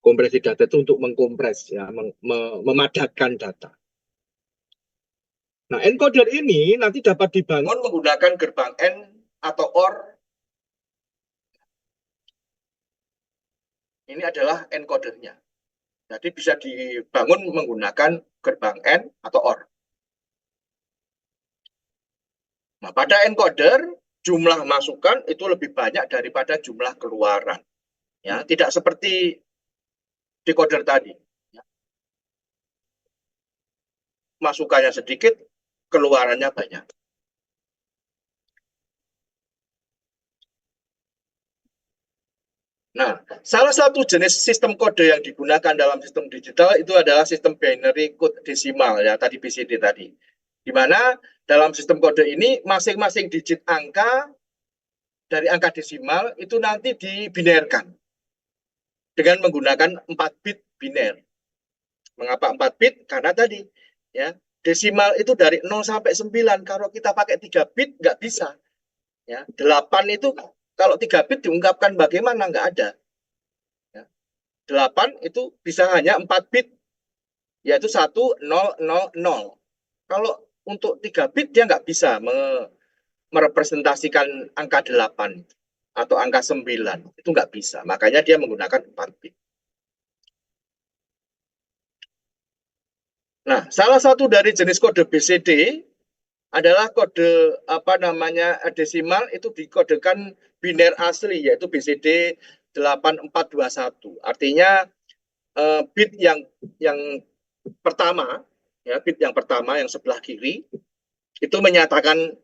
Kompresi data itu untuk mengkompres, ya, memadatkan data. Nah, encoder ini nanti dapat dibangun menggunakan gerbang N atau OR. Ini adalah encodernya. Jadi bisa dibangun menggunakan gerbang N atau OR. Nah, pada encoder jumlah masukan itu lebih banyak daripada jumlah keluaran. Ya, tidak seperti decoder tadi. Ya. Masukannya sedikit, keluarannya banyak. Nah, salah satu jenis sistem kode yang digunakan dalam sistem digital itu adalah sistem binary code desimal, ya, tadi BCD tadi. Di mana dalam sistem kode ini masing-masing digit angka dari angka desimal itu nanti dibinerkan dengan menggunakan 4 bit biner. Mengapa 4 bit? Karena tadi, ya, desimal itu dari 0 sampai 9. Kalau kita pakai 3 bit nggak bisa. Ya, 8 itu kalau 3 bit diungkapkan bagaimana? Nggak ada. 8 itu bisa hanya 4 bit, yaitu 1000. Kalau untuk 3 bit dia nggak bisa merepresentasikan angka 8 atau angka 9. Itu nggak bisa. Makanya dia menggunakan 4 bit. Nah, salah satu dari jenis kode BCD adalah kode desimal itu dikodekan biner asli, yaitu BCD 8421. Artinya bit yang pertama, ya, bit yang pertama yang sebelah kiri itu menyatakan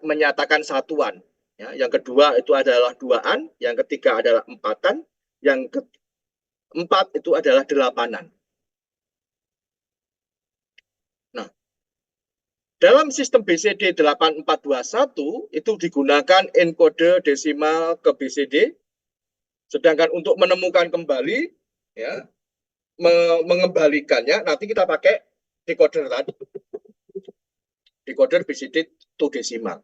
menyatakan satuan. Ya, yang kedua itu adalah duaan, yang ketiga adalah empatan, yang keempat itu adalah delapanan. Nah, dalam sistem BCD 8421 itu digunakan enkode desimal ke BCD, sedangkan untuk menemukan kembali, ya, mengembalikannya, nanti kita pakai decoder tadi. Decoder BCD to desimal.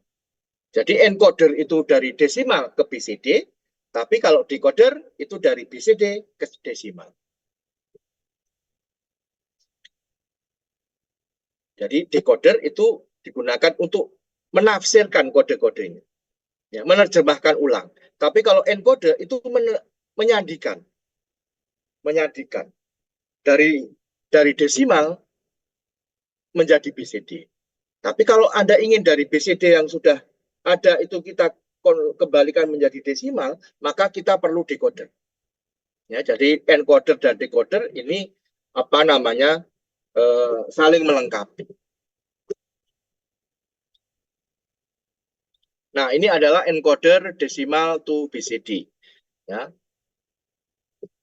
Jadi encoder itu dari desimal ke BCD, tapi kalau decoder itu dari BCD ke desimal. Jadi decoder itu digunakan untuk menafsirkan kode-kodenya, ya, menerjemahkan ulang. Tapi kalau encoder itu menyandikan dari desimal menjadi BCD. Tapi kalau Anda ingin dari BCD yang sudah ada itu kita kembalikan menjadi desimal, maka kita perlu decoder. Ya, jadi encoder dan decoder ini apa namanya saling melengkapi. Nah, ini adalah encoder desimal to BCD. Ya.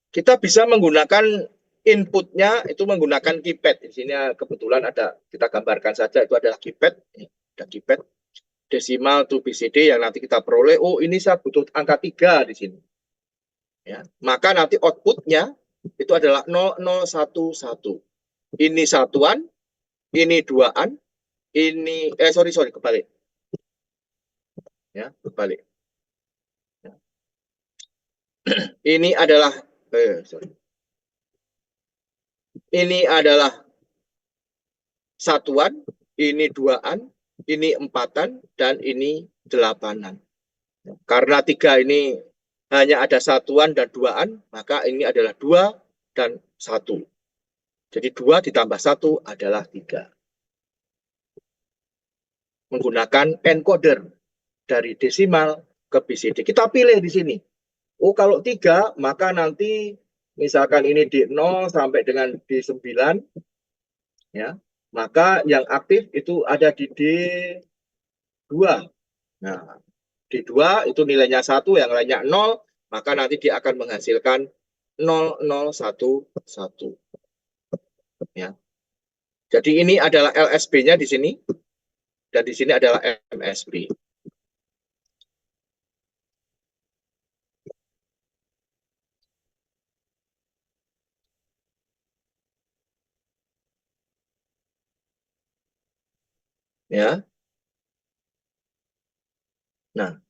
Kita bisa menggunakan inputnya itu menggunakan keypad. Di sini kebetulan ada, kita gambarkan saja itu adalah keypad. Ada keypad desimal to BCD yang nanti kita peroleh. Oh, ini saya butuh angka 3 di sini. Ya, maka nanti outputnya itu adalah 0011. Ini satuan, ini duaan, ini sorry kebalik. Ya, kebalik. Ya. Ini adalah ini adalah satuan, ini duaan, ini empatan, dan ini delapanan. Karena 3 ini hanya ada satuan dan duaan, maka ini adalah 2 dan 1. Jadi 2 ditambah 1 adalah 3. Menggunakan encoder dari desimal ke BCD. Kita pilih di sini. Oh, kalau 3, maka nanti misalkan ini di 0 sampai dengan di 9, ya, maka yang aktif itu ada di D2. Nah, D2 itu nilainya 1, yang lainnya 0, maka nanti dia akan menghasilkan 0011. Ya. Jadi ini adalah LSB-nya di sini, dan di sini adalah MSB. Ya. Nah,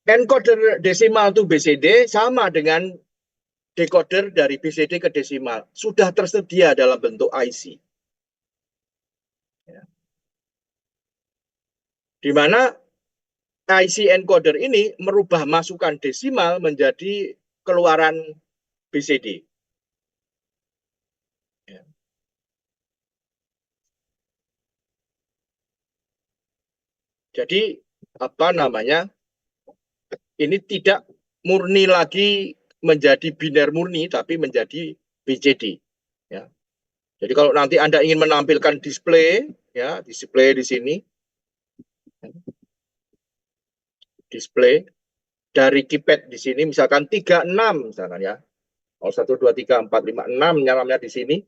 encoder desimal to BCD sama dengan decoder dari BCD ke desimal. Sudah tersedia dalam bentuk IC. Ya. Di mana IC encoder ini merubah masukan desimal menjadi keluaran BCD. Ya. Jadi apa namanya? Ini tidak murni lagi menjadi biner murni, tapi menjadi BCD. Ya. Jadi kalau nanti Anda ingin menampilkan display, ya, display di sini, display dari keypad di sini, misalkan 36, misalkan ya, 1, 2, 3, 4, 5, 6 nyalanya di sini,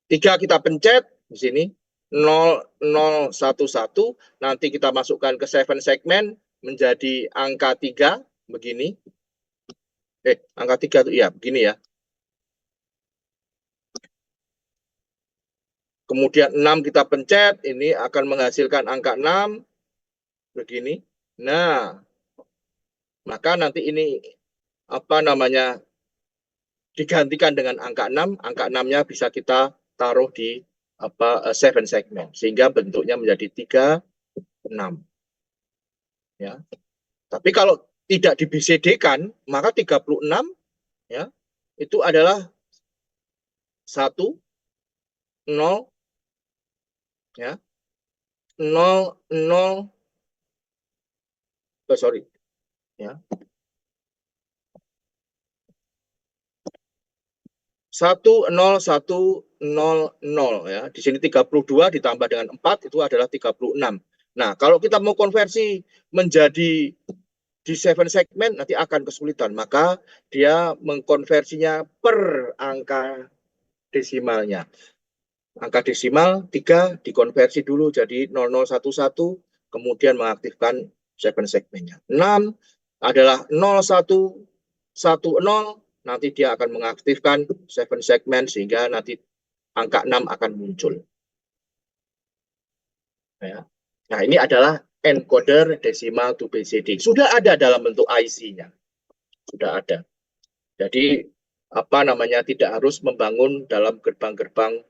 3 kita pencet di sini, 0011, nanti kita masukkan ke 7 segmen menjadi angka 3, begini. Angka 3 itu ya, begini ya. Kemudian 6 kita pencet, ini akan menghasilkan angka 6, begini. Nah, maka nanti ini apa namanya digantikan dengan angka 6, angka 6-nya bisa kita taruh di 7 segmen sehingga bentuknya menjadi 36. Ya. Tapi kalau tidak di BCD-kan, maka 36 ya, itu adalah 1 0 ya. 0 0 sorry ya. 10100 ya. Di sini 32 ditambah dengan 4 itu adalah 36. Nah, kalau kita mau konversi menjadi di 7 segmen nanti akan kesulitan. Maka dia mengkonversinya per angka desimalnya. Angka desimal 3 dikonversi dulu jadi 0011, kemudian mengaktifkan 7 segmennya. 6 adalah 0110, nanti dia akan mengaktifkan 7 segmen sehingga nanti angka 6 akan muncul. Ya. Nah, ini adalah encoder decimal to BCD. Sudah ada dalam bentuk IC-nya. Sudah ada. Jadi apa namanya, tidak harus membangun dalam gerbang-gerbang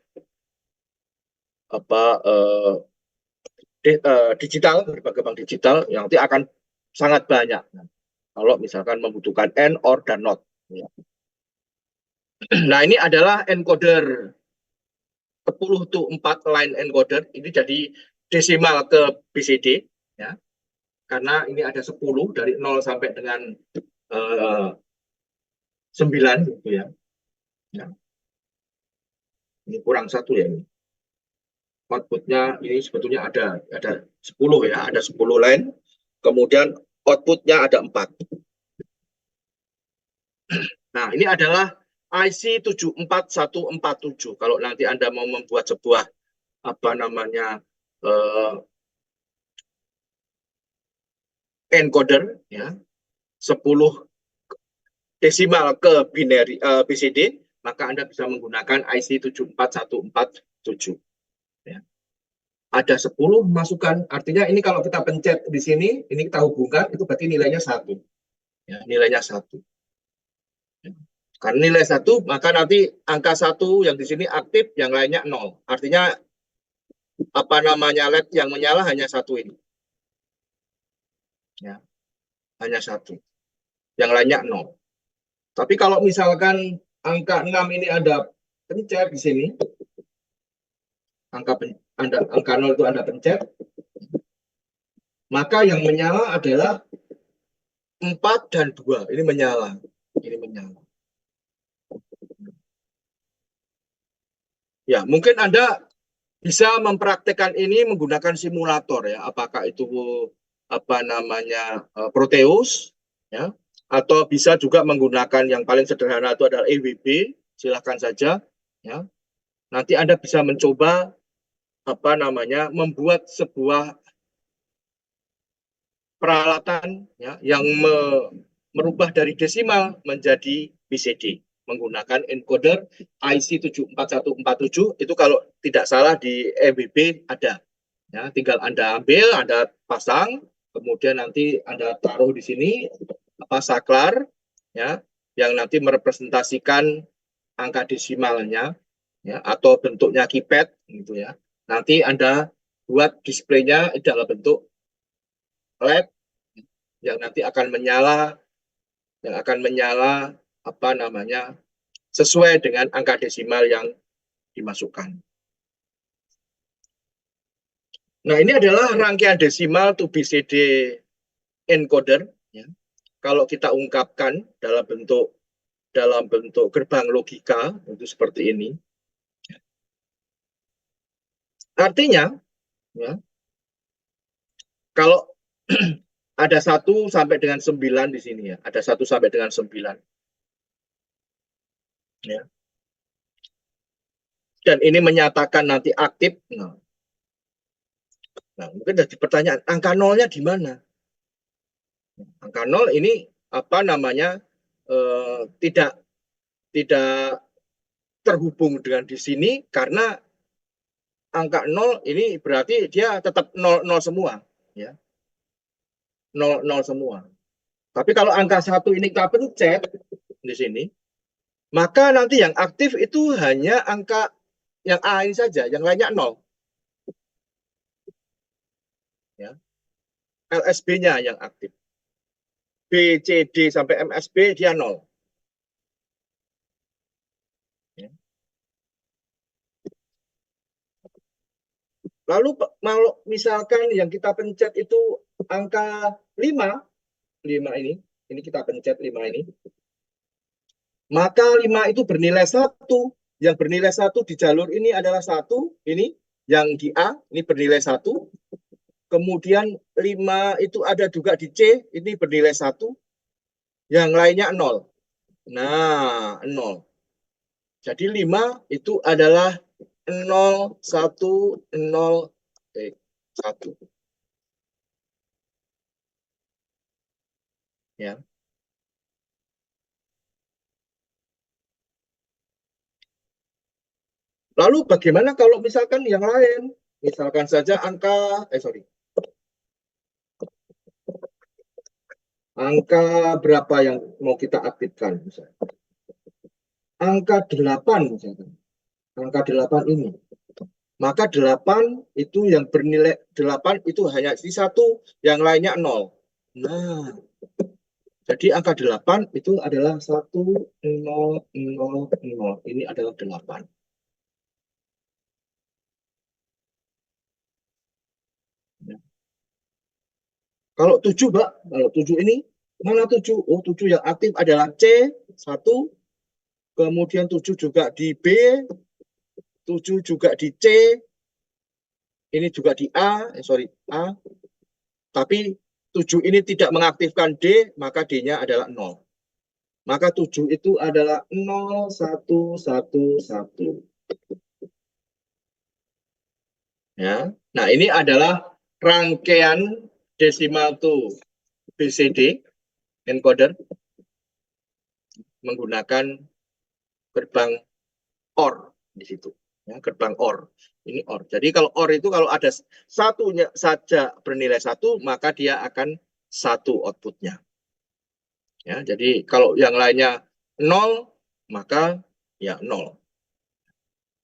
apa digital, gerbang-gerbang digital yang nanti akan sangat banyak. Kalau misalkan membutuhkan AND, OR, dan NOT. Nah, ini adalah encoder 10 to 4 line encoder. Ini jadi desimal ke BCD. Ya. Karena ini ada 10 dari 0 sampai dengan 9 gitu ya. Ya. Ini kurang satu ya ini. Outputnya ini sebetulnya ada 10 ya, ada 10 line. Kemudian outputnya ada 4. Nah, ini adalah IC 74147. Kalau nanti Anda mau membuat sebuah apa namanya encoder ya, 10 desimal ke binary BCD, maka Anda bisa menggunakan IC 74147. Ya. Ada 10 masukan, artinya ini kalau kita pencet di sini, ini kita hubungkan, itu berarti nilainya 1. Ya, nilainya 1. Karena nilai 1, maka nanti angka 1 yang di sini aktif, yang lainnya 0. Artinya apa namanya LED yang menyala hanya 1 ini. Ya, hanya 1. Yang lainnya 0. Tapi kalau misalkan angka 6 ini ada pencet di sini, angka 0 itu Anda pencet, maka yang menyala adalah 4 dan 2. Ini menyala. Ini menyala. Ya, mungkin Anda bisa mempraktekkan ini menggunakan simulator ya. Apakah itu apa namanya Proteus ya, atau bisa juga menggunakan yang paling sederhana itu adalah EWB. Silahkan saja ya. Nanti Anda bisa mencoba apa namanya membuat sebuah peralatan ya, yang merubah dari desimal menjadi BCD menggunakan encoder IC 74147. Itu kalau tidak salah di EWB ada ya, tinggal Anda ambil, Anda pasang, kemudian nanti Anda taruh di sini apa saklar ya, yang nanti merepresentasikan angka desimalnya ya, atau bentuknya keypad gitu ya. Nanti Anda buat displaynya dalam bentuk LED yang nanti akan menyala apa namanya sesuai dengan angka desimal yang dimasukkan. Nah, ini adalah rangkaian desimal to BCD encoder ya. Kalau kita ungkapkan dalam bentuk gerbang logika itu seperti ini. Artinya ya, kalau ada 1 sampai dengan 9 di sini ya, ada 1 sampai dengan 9. Ya. Dan ini menyatakan nanti aktif. Nah, mungkin jadi pertanyaan, angka nolnya di mana? Angka 0 ini apa namanya tidak terhubung dengan di sini karena angka 0 ini berarti dia tetap 0, 0 semua ya. 0, 0 semua. Tapi kalau angka 1 ini kita pencet di sini, maka nanti yang aktif itu hanya angka yang A ini saja, yang lainnya 0. Ya. LSB-nya yang aktif. B, C, D sampai MSB dia 0. Ya. Lalu kalau misalkan yang kita pencet itu angka 5 ini kita pencet 5 ini, maka 5 itu bernilai 1. Yang bernilai 1 di jalur ini adalah 1, ini yang di A ini bernilai 1. Kemudian 5 itu ada juga di C, ini bernilai 1. Yang lainnya 0. Nah, 0. Jadi 5 itu adalah 0, 1, 0, 1. Ya. Lalu bagaimana kalau misalkan yang lain? Misalkan saja angka berapa yang mau kita aktifkan misalnya? Angka 8 misalkan. Angka 8 ini. Maka 8 itu yang bernilai 8 itu hanya di satu, yang lainnya 0. Nah, jadi angka 8 itu adalah 1, 0, 0, 0. Ini adalah 8. Kalau 7, Mbak, kalau 7 ini, mana 7? Oh, 7 yang aktif adalah C, 1. Kemudian 7 juga di B, 7 juga di C, ini juga di A. Tapi 7 ini tidak mengaktifkan D, maka D-nya adalah 0. Maka 7 itu adalah 0, 1, 1, 1. Ya. Nah, ini adalah rangkaian desimal to BCD encoder menggunakan gerbang OR di situ. Ya, gerbang OR. Ini OR. Jadi kalau OR itu kalau ada satunya saja bernilai 1, maka dia akan 1 outputnya. Ya, jadi kalau yang lainnya 0, maka ya 0.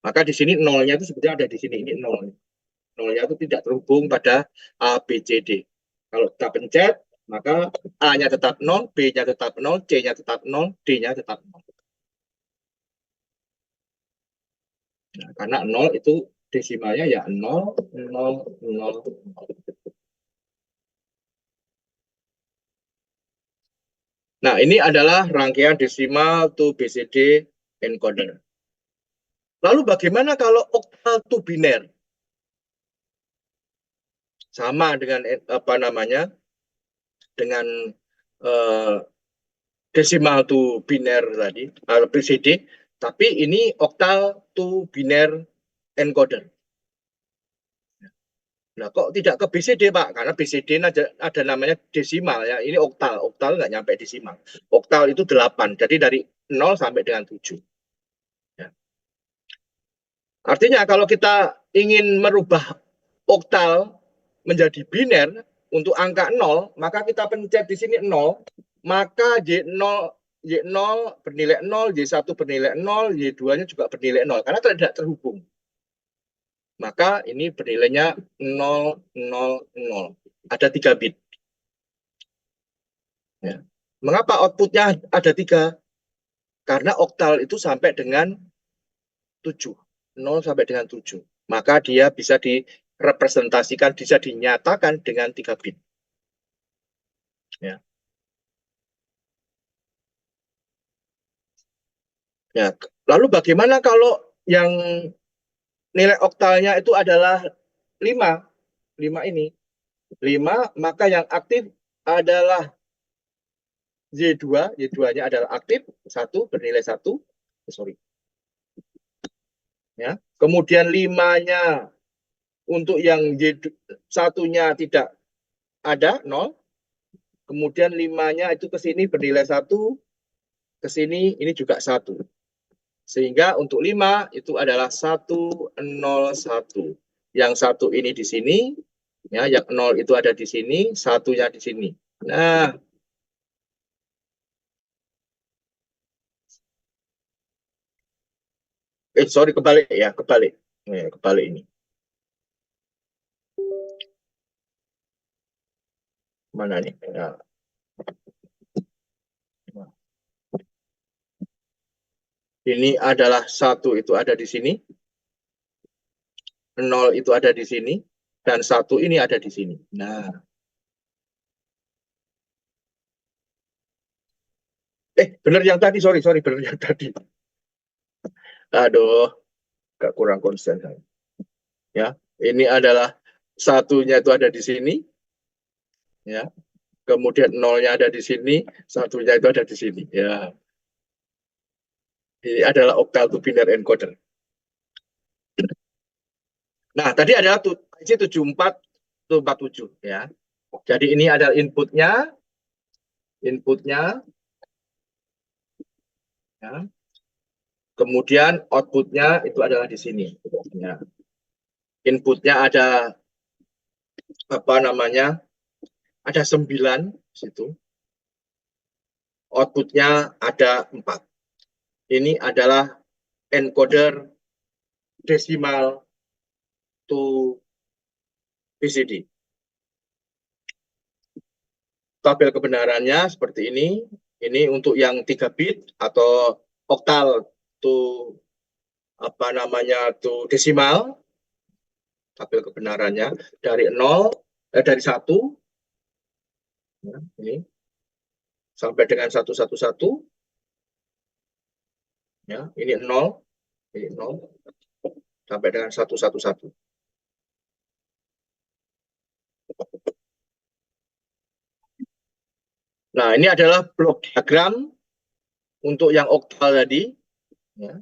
Maka di sini nolnya itu sebetulnya ada di sini, ini 0. Nolnya itu tidak terhubung pada A, B, C, D. Kalau kita pencet, maka A-nya tetap 0, B-nya tetap 0, C-nya tetap 0, D-nya tetap 0. Nah, karena 0 itu desimalnya ya 0, 0, 0, 0. Nah, ini adalah rangkaian desimal to BCD encoder. Lalu bagaimana kalau oktal to biner? Sama dengan apa namanya? Dengan eh, desimal to biner tadi, BCD, tapi ini oktal to biner encoder. Nah, kok tidak ke BCD, Pak? Karena BCD ada namanya desimal ya. Ini oktal, oktal nggak nyampe desimal. Oktal itu 8, jadi dari 0 sampai dengan 7. Ya. Artinya kalau kita ingin merubah oktal menjadi biner untuk angka 0, maka kita pencet di sini 0, maka Y0 Y0 bernilai 0, Y1 bernilai 0, Y2-nya juga bernilai 0 karena tidak terhubung. Maka ini bernilainya 0, 0, 0. Ada 3 bit. Ya. Mengapa outputnya ada 3? Karena oktal itu sampai dengan 7. 0 sampai dengan 7. Maka dia bisa direpresentasikan, bisa dinyatakan dengan 3 bit. Ya. Ya. Lalu bagaimana kalau yang nilai oktalnya itu adalah 5? 5 ini. 5, maka yang aktif adalah Y2. Y2-nya adalah aktif. 1, bernilai 1. Sorry. Ya. Kemudian 5-nya untuk yang Y1-nya tidak ada, 0. Kemudian 5-nya itu ke sini bernilai 1. Ke sini ini juga 1. Sehingga untuk 5 itu adalah 1, 0, 1. Yang 1 ini di sini, ya, yang 0 itu ada di sini, 1-nya di sini. Nah, sorry, kebalik ya, kebalik. Kebalik ini. Mana nih? Ya. Ini adalah 1 itu ada di sini. 0 itu ada di sini. Dan 1 ini ada di sini. Nah. Benar yang tadi, sorry, benar yang tadi. Aduh, gak kurang konsen. Ya, ini adalah satunya itu ada di sini. Ya. Kemudian nolnya ada di sini, satunya itu ada di sini. Ya. Ini adalah octal to biner encoder. Nah, tadi adalah IC 74 ya. Jadi ini adalah inputnya ya. Kemudian outputnya itu adalah di sini. Ya. Inputnya ada apa namanya? Ada 9 situ. Outputnya ada 4. Ini adalah encoder desimal to BCD. Tabel kebenarannya seperti ini. Ini untuk yang 3 bit atau oktal to apa namanya to desimal. Tabel kebenarannya dari 0 dari 1 ya, ini sampai dengan 111 ya, ini 0 sampai dengan 111. Nah, ini adalah blok diagram untuk yang oktal tadi. Ya.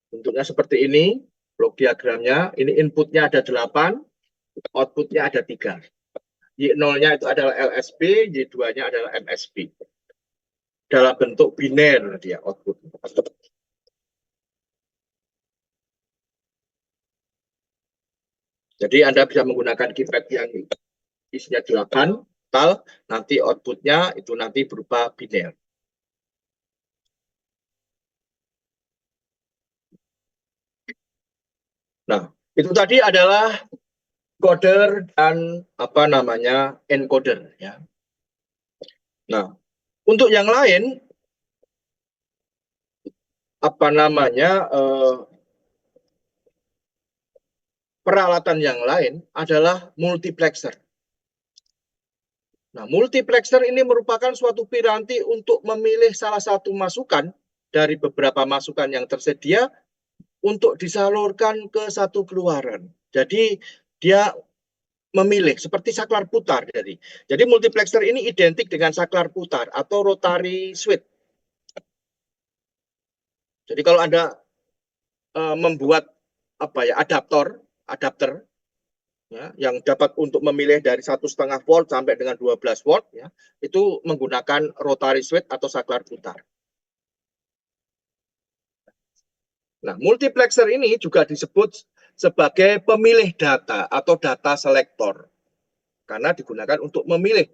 Bentuknya seperti ini, blok diagramnya. Ini inputnya ada 8, outputnya ada 3. Y0-nya itu adalah LSB, Y2-nya adalah MSB. Dalam bentuk biner dia output. Jadi Anda bisa menggunakan keypad yang isinya 8, nanti outputnya itu nanti berupa biner. Nah, itu tadi adalah coder dan apa namanya encoder ya. Nah, untuk yang lain apa namanya peralatan yang lain adalah multiplexer. Nah, multiplexer ini merupakan suatu piranti untuk memilih salah satu masukan dari beberapa masukan yang tersedia untuk disalurkan ke satu keluaran. Jadi dia memilih seperti saklar putar. Jadi multiplexer ini identik dengan saklar putar atau rotary switch. Jadi kalau Anda membuat apa ya adapter ya, yang dapat untuk memilih dari 1,5 volt sampai dengan 12 volt ya, itu menggunakan rotary switch atau saklar putar. Nah, multiplexer ini juga disebut sebagai pemilih data atau data selektor karena digunakan untuk memilih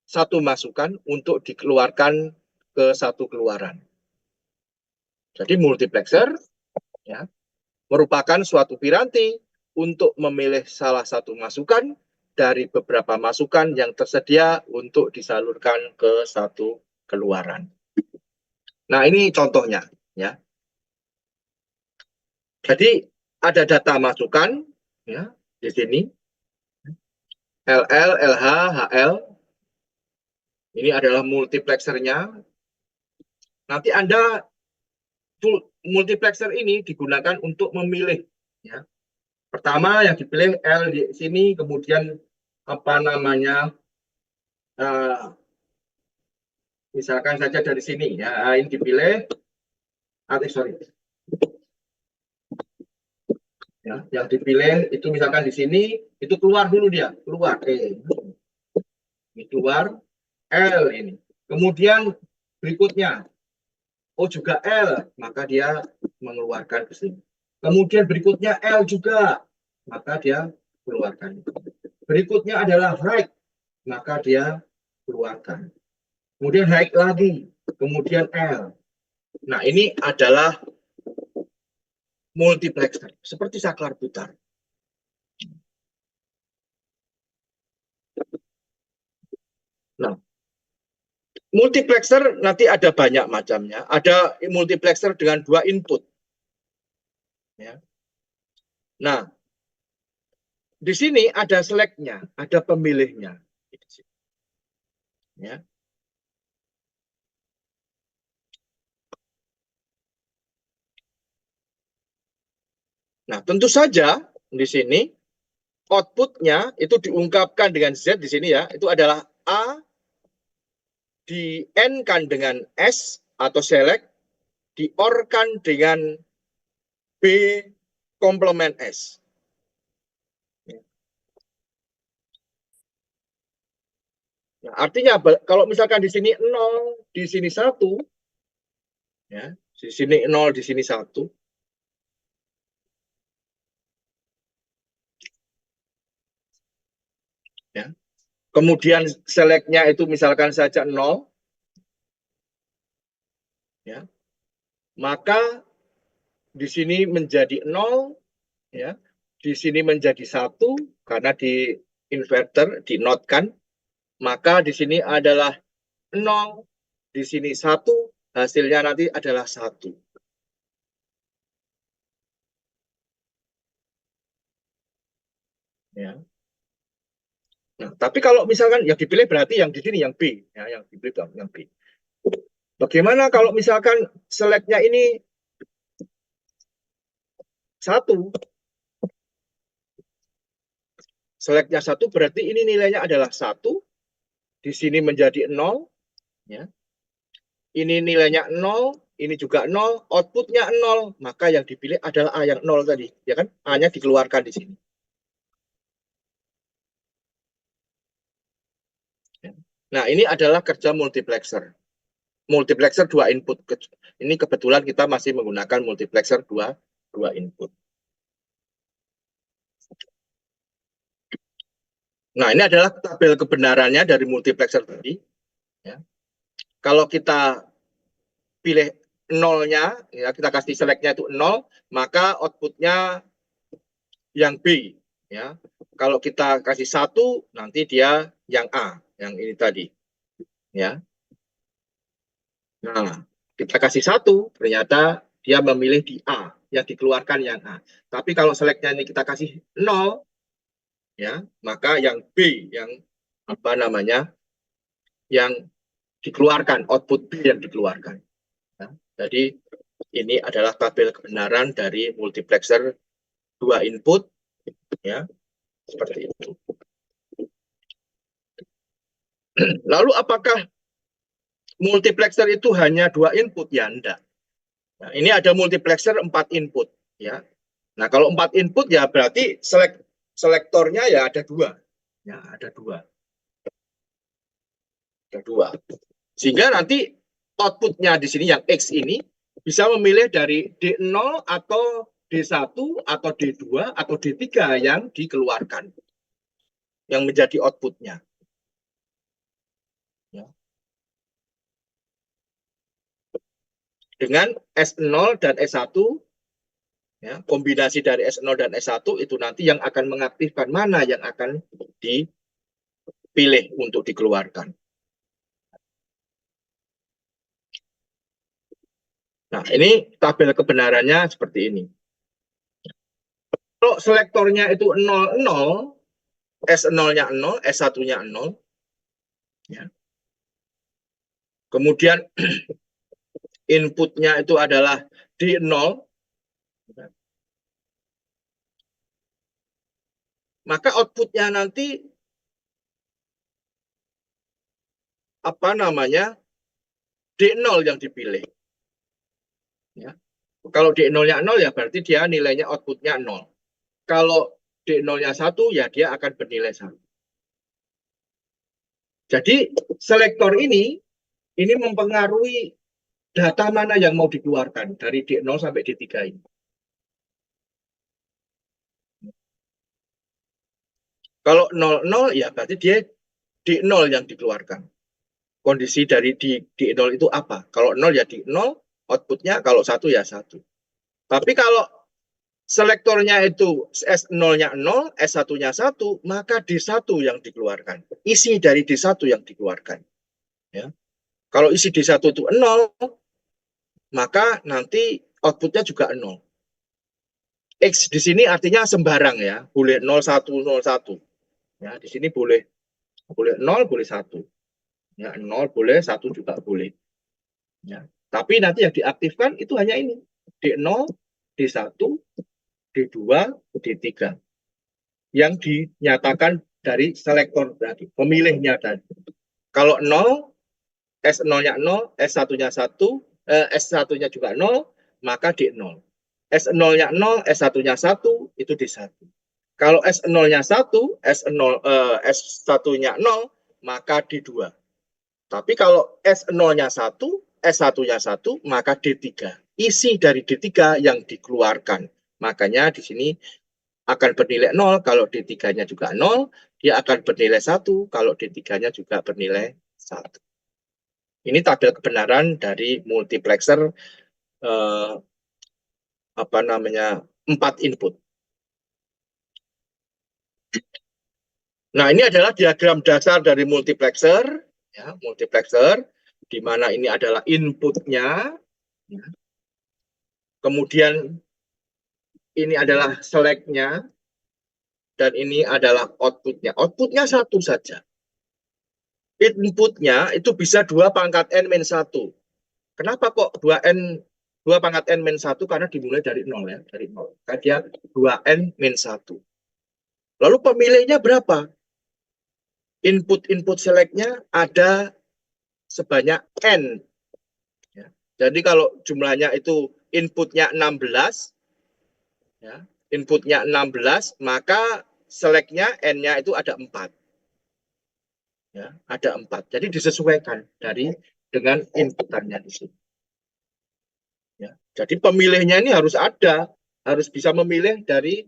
satu masukan untuk dikeluarkan ke satu keluaran. Jadi multiplexer ya, merupakan suatu piranti untuk memilih salah satu masukan dari beberapa masukan yang tersedia untuk disalurkan ke satu keluaran. Nah, ini contohnya ya. Jadi ada data masukan ya di sini LL, LH, HL. Ini adalah multiplexernya. Nanti Anda multiplexer ini digunakan untuk memilih ya. Pertama yang dipilih L di sini, kemudian apa namanya misalkan saja dari sini ya, ini dipilih sorry ya, yang dipilih itu misalkan di sini itu keluar dulu dia keluar ini keluar L ini, kemudian berikutnya oh juga L, maka dia mengeluarkan ke sini, kemudian berikutnya L juga, maka dia keluarkan, berikutnya adalah right, maka dia keluarkan, kemudian high lagi, kemudian L. Nah, ini adalah multiplexer, seperti saklar putar. Nah, multiplexer nanti ada banyak macamnya. Ada multiplexer dengan 2 input. Ya. Nah, di sini ada select-nya, ada pemilihnya. Ya. Nah, tentu saja di sini outputnya itu diungkapkan dengan Z di sini ya, itu adalah A di N-kan dengan S atau select, di OR-kan dengan B komplement S. Nah, artinya kalau misalkan di sini 0, di sini 1, ya, Di sini 0, di sini 1. Ya. Kemudian seleknya itu misalkan saja 0, ya. Maka di sini menjadi 0, ya. Di sini menjadi 1 karena di inverter, di not kan. Maka di sini adalah 0, di sini 1, hasilnya nanti adalah 1. Ya. Nah, tapi kalau misalkan yang dipilih berarti yang di sini yang B, ya, yang dipilih yang B. Bagaimana kalau misalkan seleknya ini 1? Seleknya 1 berarti ini nilainya adalah 1, di sini menjadi 0, ya. Ini nilainya 0, ini juga 0, outputnya 0, maka yang dipilih adalah A yang 0 tadi, ya kan? A-nya dikeluarkan di sini. Nah, ini adalah kerja multiplexer. Multiplexer 2 input. Ini kebetulan kita masih menggunakan multiplexer 2 input. Nah, ini adalah tabel kebenarannya dari multiplexer tadi. Ya. Kalau kita pilih 0-nya, ya, kita kasih seleknya itu 0, maka outputnya yang B. Ya. Kalau kita kasih 1, nanti dia yang A, yang ini tadi. Ya. Nah, kita kasih 1, ternyata dia memilih di A, yang dikeluarkan yang A. Tapi kalau seleknya ini kita kasih 0, ya, maka yang B, yang apa namanya, yang dikeluarkan, output B yang dikeluarkan. Ya. Jadi ini adalah tabel kebenaran dari multiplexer 2 input, ya, seperti itu. Lalu apakah multiplexer itu hanya 2 input? Ya, enggak. Nah, ini ada multiplexer 4 input, ya. Nah, kalau 4 input ya berarti selektornya ya ada 2. Ya, ada 2. Ada 2. Sehingga nanti outputnya di sini yang X ini bisa memilih dari D0 atau D1 atau D2 atau D3 yang dikeluarkan, yang menjadi outputnya. Ya. Dengan S0 dan S1, ya, kombinasi dari S0 dan S1 itu nanti yang akan mengaktifkan mana yang akan dipilih untuk dikeluarkan. Nah, ini tabel kebenarannya seperti ini. Kalau selektornya itu 0, 0, S0-nya 0, S1-nya 0, ya. Kemudian inputnya itu adalah di 0, maka outputnya nanti apa namanya, D0 yang dipilih. Ya. Kalau D0-nya 0 ya berarti dia nilainya outputnya 0. Kalau D0-nya 1 ya dia akan bernilai 1. Jadi selektor ini mempengaruhi data mana yang mau dikeluarkan dari D0 sampai D3 ini. Kalau 00 ya berarti dia D0 yang dikeluarkan. Kondisi dari D0 itu apa? Kalau 0 ya D0, outputnya, kalau 1 ya 1. Tapi kalau selektornya itu S0-nya 0, S1-nya 1, maka D1 yang dikeluarkan. Isi dari D1 yang dikeluarkan. Ya. Kalau isi D1 itu 0, maka nanti outputnya juga 0. X di sini artinya sembarang ya, boleh 01, 01. Ya, di sini boleh 0, boleh 1. Ya, 0 boleh, 1 juga boleh. Ya. Tapi nanti yang diaktifkan itu hanya ini. D0, D1, D2, D3. Yang dinyatakan dari selektor tadi, pemilihnya tadi. Kalau 0, S0-nya 0, S1-nya 1, S1-nya juga 0, maka D0. S0-nya 0, S1-nya 1, itu D1. Kalau S0-nya 1, S1-nya 0, maka D2. Tapi kalau S0-nya 1, S1-nya 1, maka D3. isi dari D3 yang dikeluarkan. Makanya di sini akan bernilai 0 kalau D3-nya juga 0, dia akan bernilai 1 kalau D3-nya juga bernilai 1. Ini tabel kebenaran dari multiplexer apa namanya 4 input. Nah, ini adalah diagram dasar dari multiplexer, ya, multiplexer, di mana ini adalah inputnya, ya. Kemudian ini adalah select-nya, dan ini adalah outputnya. Outputnya satu saja. Inputnya itu bisa 2 pangkat n min 1. Kenapa kok 2 pangkat n min 1? Karena dimulai dari 0 ya, dari 0. Kan dia 2n min 1. Lalu pemilihnya berapa? Input select-nya ada sebanyak n. Ya. Jadi kalau jumlahnya itu inputnya 16, ya, inputnya 16, maka select-nya n-nya itu ada 4. Ya, ada 4. Jadi disesuaikan dengan inputannya di sini. Ya. Jadi pemilihnya ini harus ada, harus bisa memilih dari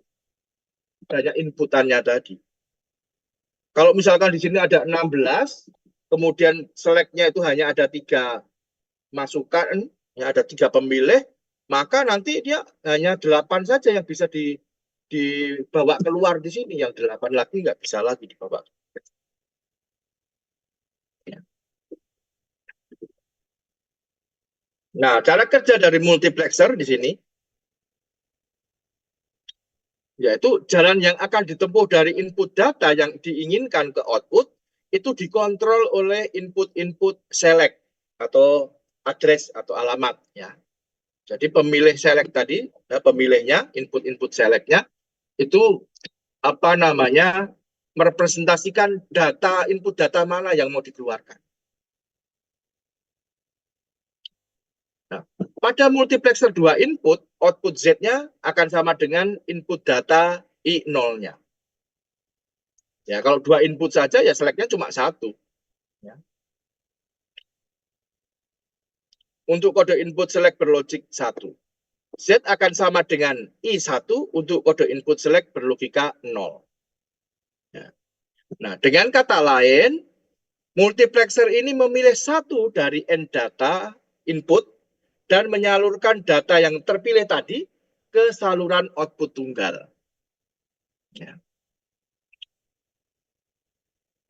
banyak inputannya tadi. Kalau misalkan di sini ada 16, kemudian select-nya itu hanya ada 3 masukan, ya ada 3 pemilih, maka nanti dia hanya 8 saja yang bisa dibawa keluar di sini, yang 8 lagi nggak bisa lagi dibawa. Ya. Nah, cara kerja dari multiplexer di sini, yaitu jalan yang akan ditempuh dari input data yang diinginkan ke output, itu dikontrol oleh input select atau address atau alamat. Ya. Jadi pemilih select tadi, ya, pemilihnya, input select-nya, itu apa namanya, merepresentasikan input data mana yang mau dikeluarkan. Nah, pada multiplexer 2 input, output Z-nya akan sama dengan input data I0-nya. Ya, kalau 2 input saja, ya select-nya cuma 1. Ya. Untuk kode input select berlogik 1. Z akan sama dengan I1 untuk kode input select berlogika 0. Ya. Nah, dengan kata lain, multiplexer ini memilih satu dari N data input dan menyalurkan data yang terpilih tadi ke saluran output tunggal. Ya.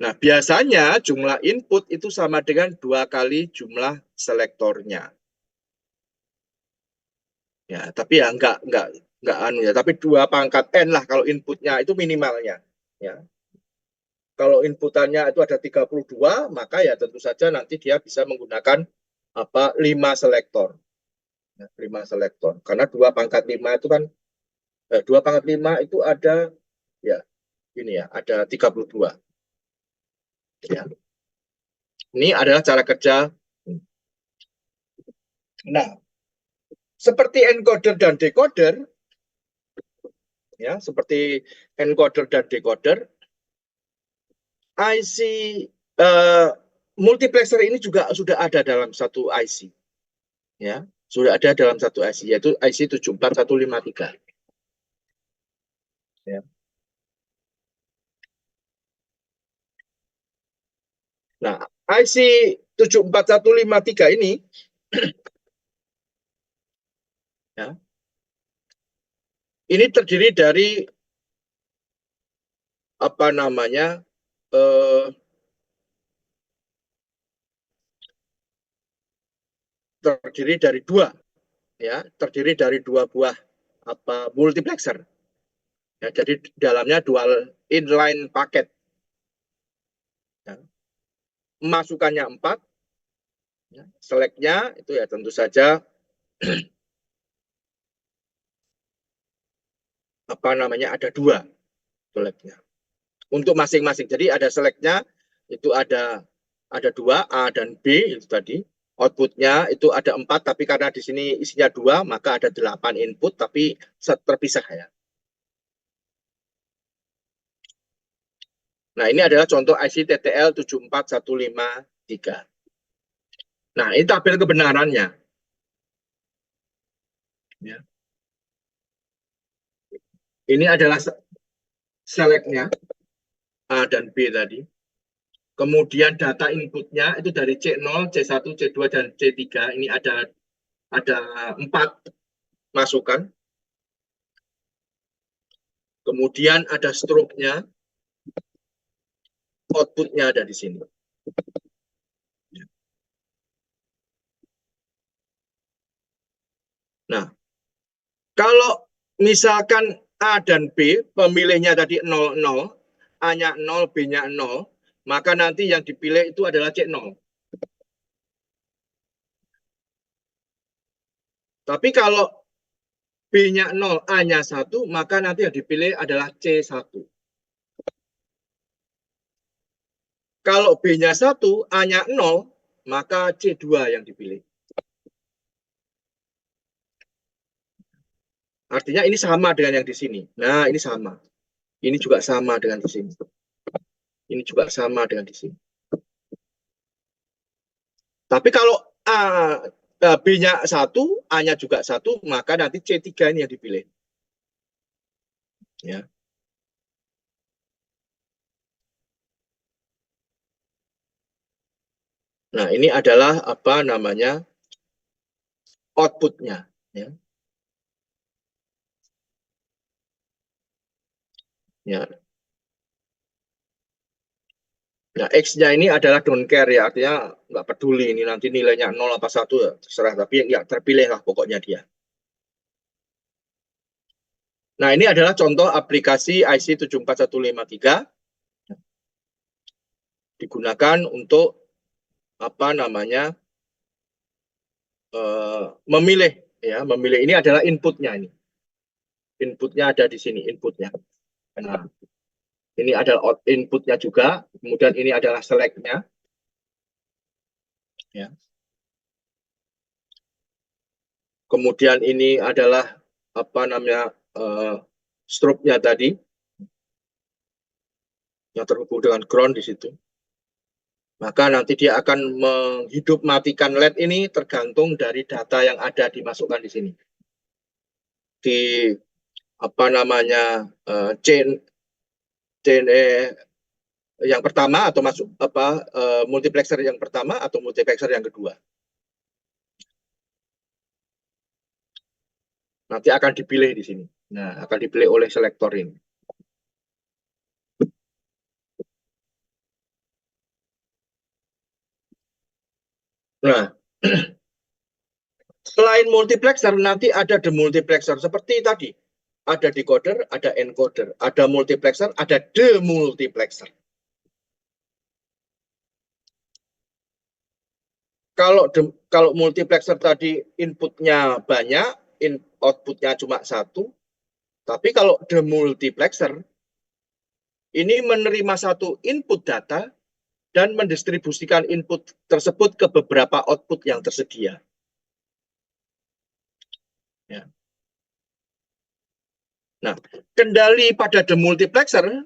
Nah, biasanya jumlah input itu sama dengan 2 kali jumlah selektornya. Ya, tapi ya enggak anu ya, tapi 2 pangkat n lah kalau inputnya itu minimalnya. Ya. Kalau inputannya itu ada 32, maka ya tentu saja nanti dia bisa menggunakan 5 selektor. 5 selektor. Karena 2 pangkat 5 itu kan 2 pangkat 5 itu ada ya ini ya, ada 32. Ya. Ini adalah cara kerja. Nah, seperti encoder dan decoder, ya, seperti encoder dan decoder, IC multiplexer ini juga sudah ada dalam satu IC. Ya, sudah ada dalam satu IC, yaitu IC 74153. Ya. Nah, IC 74153 ini ya, ini terdiri dari apa namanya terdiri dari dua buah multiplexer. Ya, jadi dalamnya dual inline paket. Ya. Masukannya 4, ya. Select-nya itu ya tentu saja apa namanya ada 2 select-nya. Untuk masing-masing. Jadi ada select-nya itu ada 2 A dan B itu tadi. Outputnya itu ada 4, tapi karena di sini isinya 2, maka ada 8 input tapi terpisah ya. Nah, ini adalah contoh IC TTL 74153. Nah, ini tabel kebenarannya. Ya. Ini adalah selectnya A dan B tadi. Kemudian data inputnya itu dari C0, C1, C2, dan C3. Ini ada 4 masukan. Kemudian ada stroke-nya, output-nya ada di sini. Nah, kalau misalkan A dan B, pemilihnya tadi 00, A-nya 0, B-nya 0, maka nanti yang dipilih itu adalah C0. Tapi kalau B-nya 0, A-nya 1, maka nanti yang dipilih adalah C1. Kalau B-nya 1, A-nya 0, maka C2 yang dipilih. Artinya ini sama dengan yang di sini. Nah, ini sama. Ini juga sama dengan di sini. Ini juga sama dengan di sini. Tapi kalau B-nya 1, A-nya juga 1, maka nanti C3 ini yang dipilih. Ya. Nah, ini adalah apa namanya outputnya. Ya. Ya. Nah, X-nya ini adalah don't care ya, artinya nggak peduli ini nanti nilainya 0 apa 1 ya, terserah, tapi ya terpilih lah pokoknya dia. Nah, ini adalah contoh aplikasi IC 74153 digunakan untuk apa namanya memilih ya, memilih ini adalah inputnya ini. Inputnya ada di sini inputnya. Nah, ini adalah inputnya juga, kemudian ini adalah select-nya. Ya. Kemudian ini adalah apa namanya strobe-nya tadi yang terhubung dengan ground di situ. Maka nanti dia akan menghidup matikan LED ini tergantung dari data yang ada dimasukkan di sini. Di apa namanya chain yang pertama atau masuk apa multiplexer yang pertama atau multiplexer yang kedua. Nanti akan dipilih di sini. Nah, akan dipilih oleh selektor ini. Nah, selain multiplexer, nanti ada demultiplexer. Seperti tadi, ada decoder, ada encoder, ada multiplexer, ada demultiplexer. Kalau multiplexer tadi inputnya banyak, outputnya cuma 1. Tapi kalau demultiplexer, ini menerima 1 input data dan mendistribusikan input tersebut ke beberapa output yang tersedia. Ya. Nah, kendali pada demultiplexer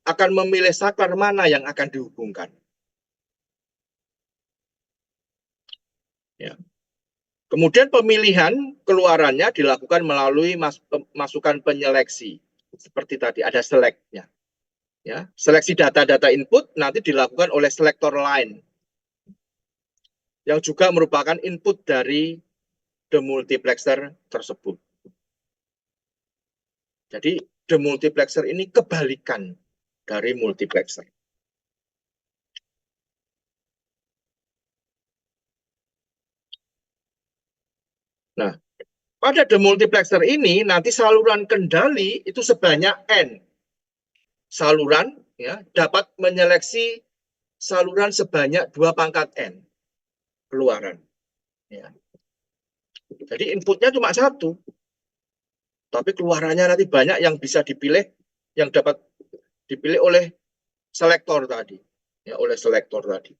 akan memilih saklar mana yang akan dihubungkan. Ya. Kemudian pemilihan keluarannya dilakukan melalui masukan penyeleksi. Seperti tadi ada select-nya. Ya, seleksi data-data input nanti dilakukan oleh selektor lain yang juga merupakan input dari demultiplexer tersebut. Jadi demultiplexer ini kebalikan dari multiplexer. Nah, pada demultiplexer ini nanti saluran kendali itu sebanyak N. Saluran ya dapat menyeleksi saluran sebanyak 2 pangkat N keluaran. Ya. Jadi inputnya cuma 1. Tapi keluarannya nanti banyak yang bisa dipilih, yang dapat dipilih oleh selektor tadi. Ya, oleh selektor tadi.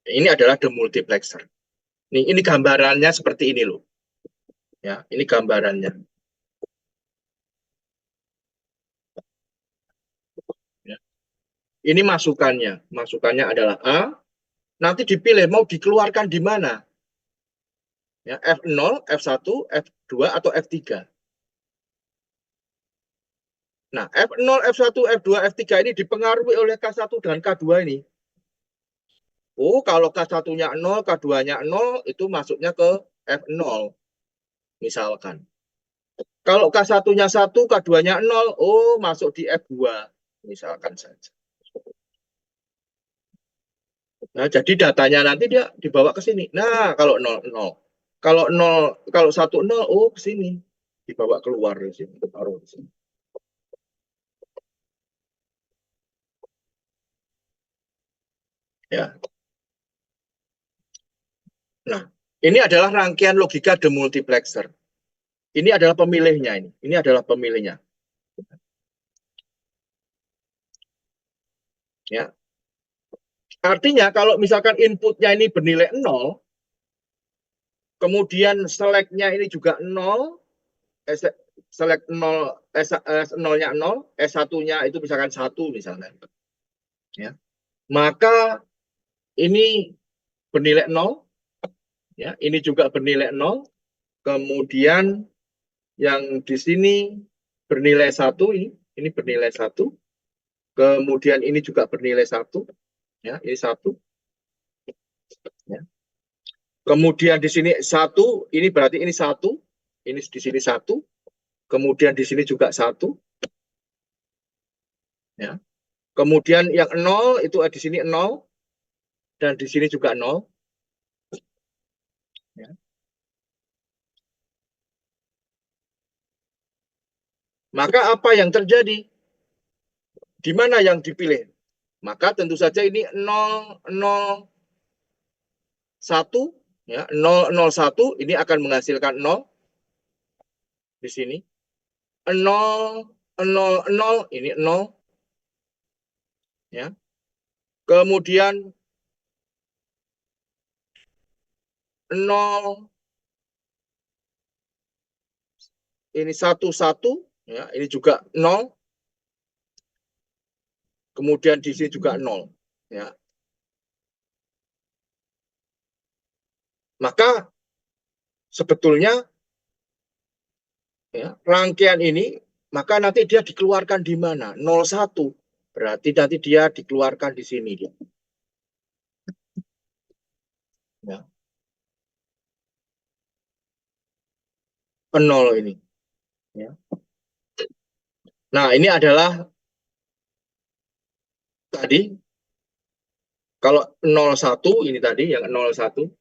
Ini adalah demultiplexer. Ini gambarannya seperti ini loh. Ya, ini gambarannya. Ya. Ini masukannya. Masukannya adalah A. Nanti dipilih mau dikeluarkan di mana. Ya, F0, F1, F2 atau F3. Nah, F0, F1, F2, F3 ini dipengaruhi oleh K1 dan K2 ini. Oh, kalau K1-nya 0, K2-nya 0, itu masuknya ke F0, misalkan. Kalau K1-nya 1, K2-nya 0, oh, masuk di F2, misalkan saja. Nah, jadi datanya nanti dia dibawa ke sini. Nah, kalau 0, 0. Kalau 0, kalau 1, 0, oh, ke sini. Dibawa keluar di sini, taruh di sini. Ya. Nah, ini adalah rangkaian logika demultiplexer. Ini adalah pemilihnya ini. Ini adalah pemilihnya. Ya. Artinya kalau misalkan inputnya ini bernilai 0, kemudian select-nya ini juga 0, select 0, S0-nya 0, S1-nya itu misalkan 1 misalnya. Ya. Maka ini bernilai 0, ya, ini juga bernilai 0, kemudian yang di sini bernilai 1, ini bernilai 1, kemudian ini juga bernilai 1, ya, ini 1. Ya. Kemudian di sini 1, ini berarti ini 1, ini di sini 1, kemudian di sini juga 1. Ya. Kemudian yang 0 itu di sini 0, dan di sini juga 0. Ya. Maka apa yang terjadi? Di mana yang dipilih? Maka tentu saja ini 0, 0, 1, ya, 0, 0, 1 ini akan menghasilkan 0 di sini. 0, 0, 0 ini 0. Ya. Kemudian 0 ini 1, 1, ya, ini juga 0. Kemudian di sini juga 0. Ya. Maka sebetulnya, ya, rangkaian ini, maka nanti dia dikeluarkan di mana? 01. Berarti nanti dia dikeluarkan di sini. Ya. 0 ini. Ya. Nah, ini adalah tadi, kalau 01 ini tadi, yang 01.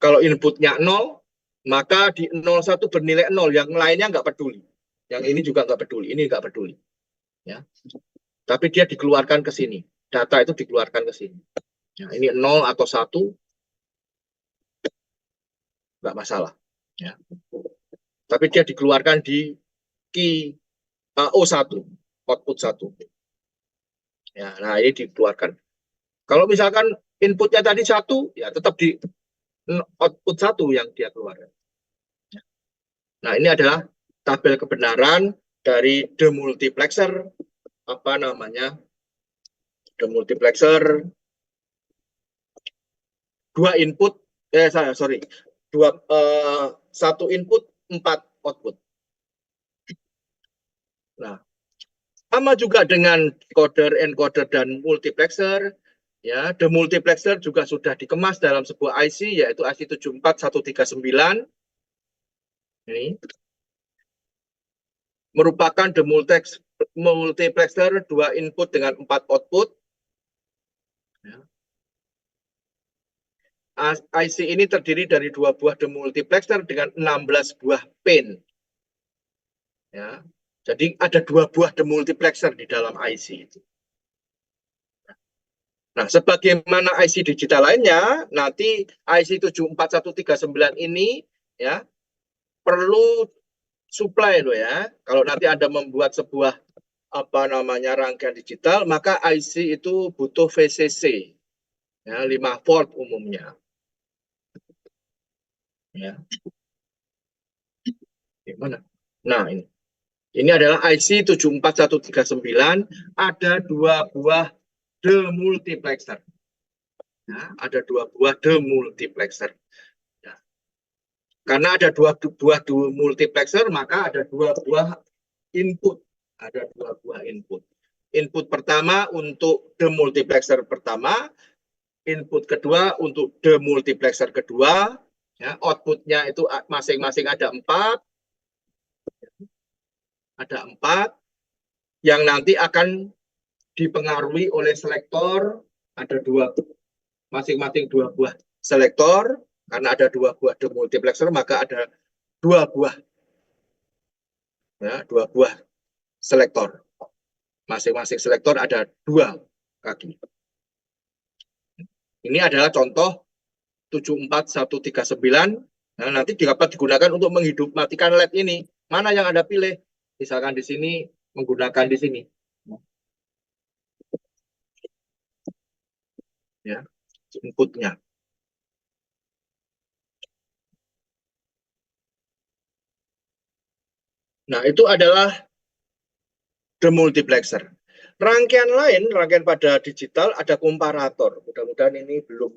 Kalau inputnya 0, maka di 01 bernilai 0, yang lainnya nggak peduli. Yang ini juga nggak peduli, ini nggak peduli. Ya. Tapi dia dikeluarkan ke sini. Data itu dikeluarkan ke sini. Ya, ini 0 atau 1, nggak masalah. Ya. Tapi dia dikeluarkan di key O1, output 1. Ya, nah ini dikeluarkan. Kalau misalkan inputnya tadi 1, ya tetap di output 1 yang dia keluarkan. Nah, ini adalah tabel kebenaran dari demultiplexer, apa namanya, demultiplexer, dua input, sorry, satu input, 4 output. Nah, sama juga dengan encoder, encoder, dan multiplexer. Ya, demultiplexer juga sudah dikemas dalam sebuah IC, yaitu IC 74139. Ini merupakan demultiplexer 2 input dengan 4 output. Ya. IC ini terdiri dari 2 buah demultiplexer dengan 16 buah pin. Ya. Jadi ada 2 buah demultiplexer di dalam IC itu. Nah, sebagaimana IC digital lainnya, nanti IC 74139 ini, ya, perlu supply loh, ya. Kalau nanti Anda membuat sebuah apa namanya rangkaian digital, maka IC itu butuh VCC, ya, 5 volt umumnya. Ya. Gimana? Nah, ini adalah IC 74139, ada 2 buah demultiplexer. Nah, ada 2 buah demultiplexer. Karena ada dua buah multiplexer, maka ada dua buah input. Ada dua buah input. Input pertama untuk demultiplexer pertama, input kedua untuk demultiplexer kedua. Ya, outputnya itu masing-masing ada empat, yang nanti akan dipengaruhi oleh selektor. Ada masing-masing dua buah selektor. Karena ada dua buah demultiplexer, maka ada dua buah selektor. Masing-masing selektor ada dua kaki. Ini adalah contoh 74139. Nah, nanti dapat digunakan untuk menghidupmatikan LED ini. Mana yang Anda pilih? Misalkan di sini, menggunakan di sini. Ya, inputnya. Nah, itu adalah demultiplexer. Rangkaian lain, rangkaian pada digital ada komparator. Mudah-mudahan ini belum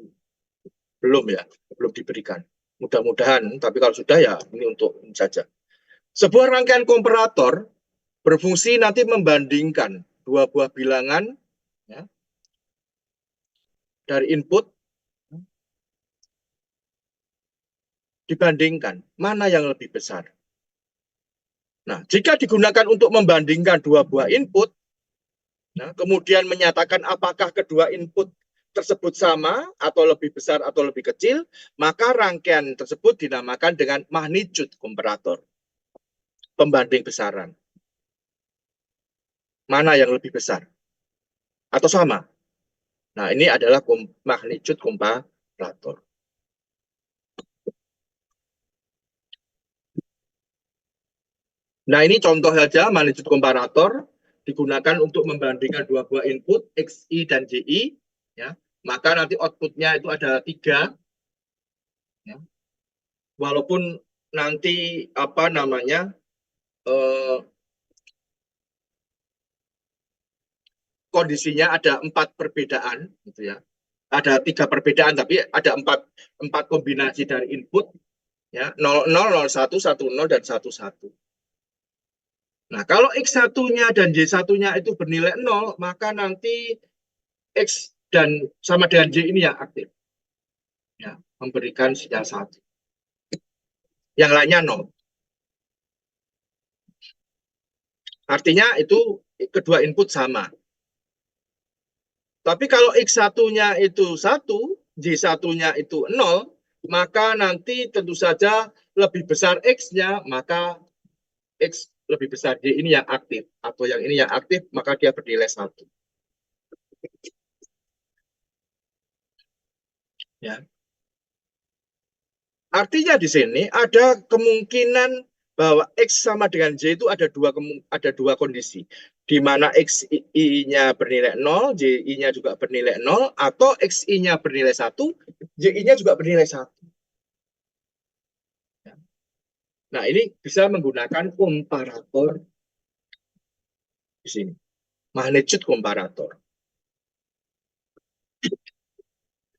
diberikan. Mudah-mudahan, tapi kalau sudah ya ini untuk ini saja. Sebuah rangkaian komparator berfungsi nanti membandingkan dua buah bilangan ya, dari input, dibandingkan mana yang lebih besar. Nah, jika digunakan untuk membandingkan dua buah input, nah, kemudian menyatakan apakah kedua input tersebut sama atau lebih besar atau lebih kecil, maka rangkaian tersebut dinamakan dengan magnitude komparator, pembanding besaran. Mana yang lebih besar atau sama? Nah, ini adalah magnitude komparator. Nah, ini contoh saja magnitude komparator digunakan untuk membandingkan dua buah input XI dan JI, ya. Maka nanti outputnya itu ada 3, ya. Walaupun nanti apa namanya kondisinya ada 4 perbedaan, gitu ya. Ada 3 perbedaan, tapi ada 4 kombinasi dari input, ya, 00, 01, 10 dan 11. Nah, kalau X1-nya dan Y1-nya itu bernilai 0, maka nanti X dan sama dengan Y ini yang aktif. Ya, memberikan sinyal 1. Yang lainnya 0. Artinya itu kedua input sama. Tapi kalau X1-nya itu 1, Y1-nya itu 0, maka nanti tentu saja lebih besar X-nya, maka X lebih besar Y ini yang aktif. Atau yang ini yang aktif, maka dia bernilai 1. Ya. Artinya di sini ada kemungkinan bahwa X sama dengan Y itu ada dua kondisi. Di mana XI-nya bernilai 0, Y-nya juga bernilai 0, atau XI-nya bernilai 1, Y-nya juga bernilai 1. Nah, ini bisa menggunakan komparator di sini. Magnitude komparator.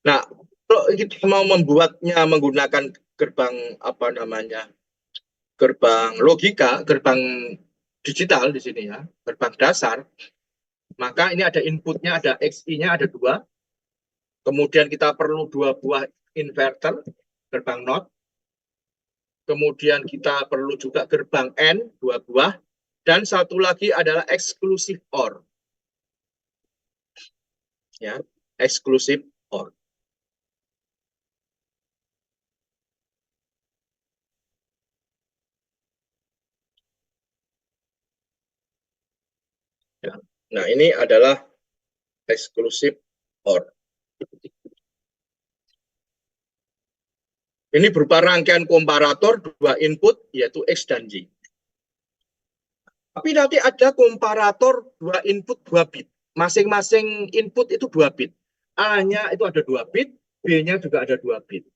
Nah, kalau kita mau membuatnya menggunakan gerbang apa namanya? Gerbang logika, gerbang digital di sini ya, gerbang dasar, maka ini ada inputnya, ada XI-nya ada 2. Kemudian kita perlu 2 buah inverter, gerbang NOT. Kemudian kita perlu juga gerbang N, 2 buah. Dan satu lagi adalah exclusive OR. Ya, exclusive OR. Ya. Nah, ini adalah exclusive OR. Ini berupa rangkaian komparator 2 input, yaitu X dan Y. Tapi nanti ada komparator 2 input 2 bit. Masing-masing input itu 2 bit. A-nya itu ada 2 bit, B-nya juga ada 2 bit.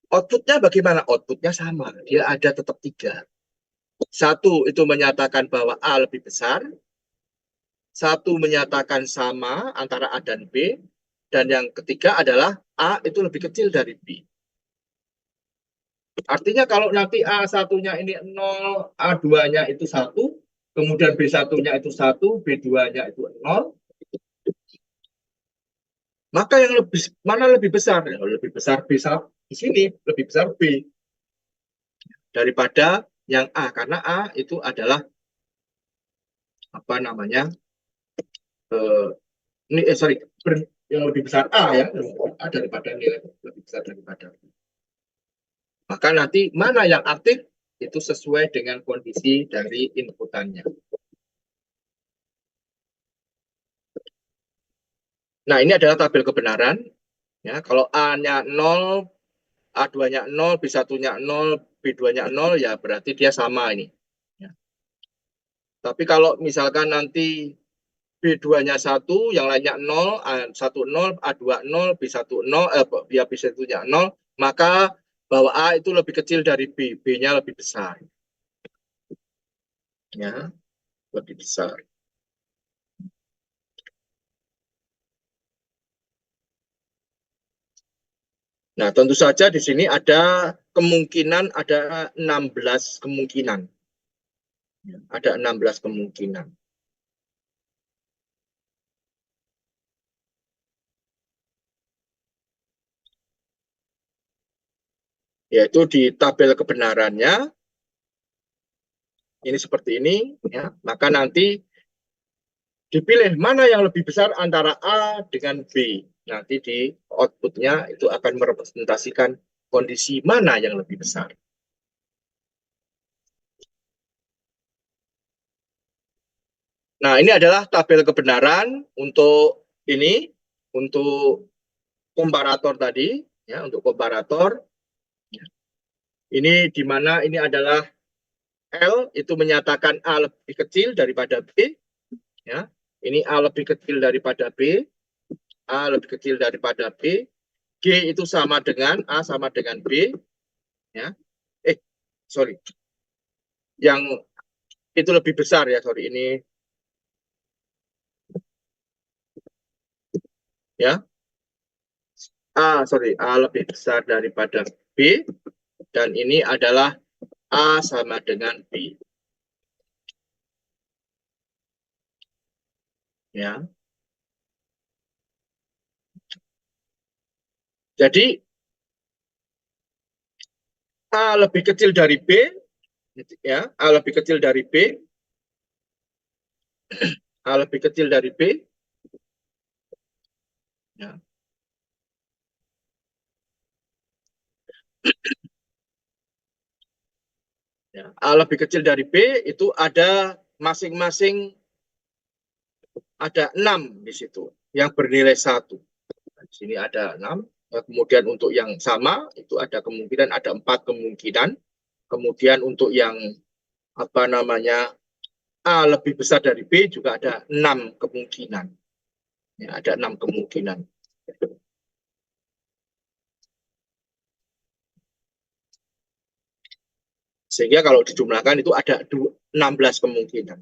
Outputnya bagaimana? Outputnya sama, dia ada tetap 3. Satu itu menyatakan bahwa A lebih besar, satu menyatakan sama antara A dan B, dan yang ketiga adalah A itu lebih kecil dari B. Artinya kalau nanti A1-nya ini 0, A2-nya itu 1, kemudian B1-nya itu 1, B2-nya itu 0, maka yang mana lebih besar? Ya, lebih besar B1 di sini, lebih besar B daripada yang A, karena A itu adalah apa namanya? Eh, sorry, yang lebih besar A ya, A daripada nilai lebih besar daripada B. Maka nanti mana yang aktif itu sesuai dengan kondisi dari inputannya. Nah, ini adalah tabel kebenaran. Ya, kalau A-nya 0, A2-nya 0, B1-nya 0, B2-nya 0, ya berarti dia sama ini. Ya. Tapi kalau misalkan nanti B2-nya 1, yang lainnya 0, A1 0, A2 0, B1 0, ya B1-nya 0, maka bahwa A itu lebih kecil dari B, B-nya lebih besar. Ya, lebih besar. Nah, tentu saja di sini ada kemungkinan, ada 16 kemungkinan. Ada 16 kemungkinan. Yaitu di tabel kebenarannya, ini seperti ini, ya. Maka nanti dipilih mana yang lebih besar antara A dengan B. Nanti di outputnya itu akan merepresentasikan kondisi mana yang lebih besar. Nah, ini adalah tabel kebenaran untuk ini, untuk komparator tadi, ya, untuk komparator. Ini di mana ini adalah L itu menyatakan A lebih kecil daripada B, ya. Ini A lebih kecil daripada B, A lebih kecil daripada B, G itu sama dengan A sama dengan B, ya. Sorry, yang itu lebih besar ya, sorry, ini ya. A lebih besar daripada B, dan ini adalah A sama dengan B. Ya. Jadi A lebih kecil dari B, ya, A lebih kecil dari B, A lebih kecil dari B, ya. Ya. A lebih kecil dari B itu ada masing-masing ada 6 di situ yang bernilai 1. Di sini ada 6. Kemudian untuk yang sama itu ada kemungkinan ada 4 kemungkinan. Kemudian untuk yang apa namanya A lebih besar dari B juga ada 6 kemungkinan. Ya, ada 6 kemungkinan. Sehingga kalau dijumlahkan itu ada 16 kemungkinan.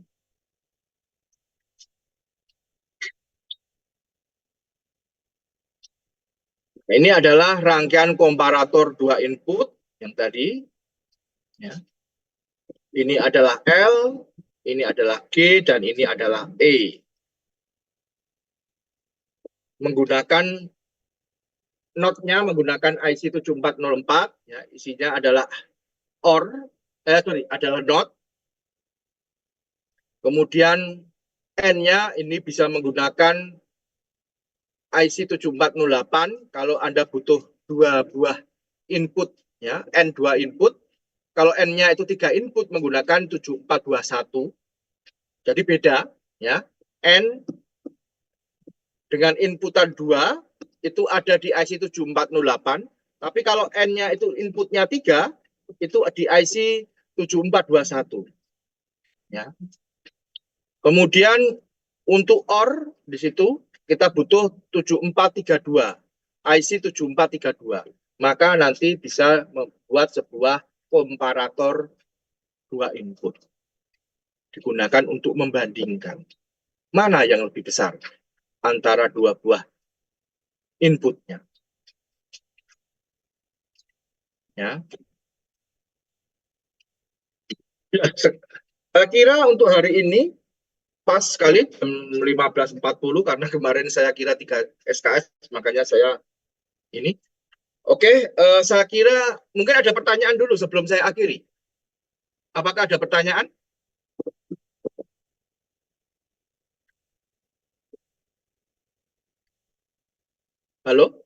Nah, ini adalah rangkaian komparator 2 input yang tadi. Ya. Ini adalah L, ini adalah G, dan ini adalah E. Menggunakan notnya menggunakan IC 7404, ya, isinya adalah adalah not. Kemudian N-nya ini bisa menggunakan IC 7408 kalau Anda butuh 2 buah input, ya, N 2 input. Kalau N-nya itu 3 input menggunakan 7421. Jadi beda, ya. N dengan inputan 2 itu ada di IC 7408, tapi kalau N-nya itu inputnya 3, itu di IC 7421. Ya. Kemudian untuk OR di situ kita butuh 7432, IC 7432. Maka nanti bisa membuat sebuah komparator 2 input. Digunakan untuk membandingkan mana yang lebih besar antara 2 buah inputnya. Ya. Ya, saya kira untuk hari ini pas sekali jam 15.40 karena kemarin saya kira 3 SKS, makanya saya ini. Oke, saya kira mungkin ada pertanyaan dulu sebelum saya akhiri. Apakah ada pertanyaan? Halo?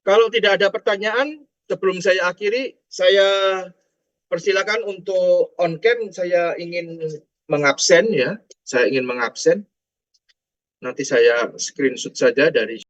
Kalau tidak ada pertanyaan, sebelum saya akhiri, saya persilakan untuk on cam. Saya ingin mengabsen ya. Saya ingin mengabsen. Nanti saya screenshot saja dari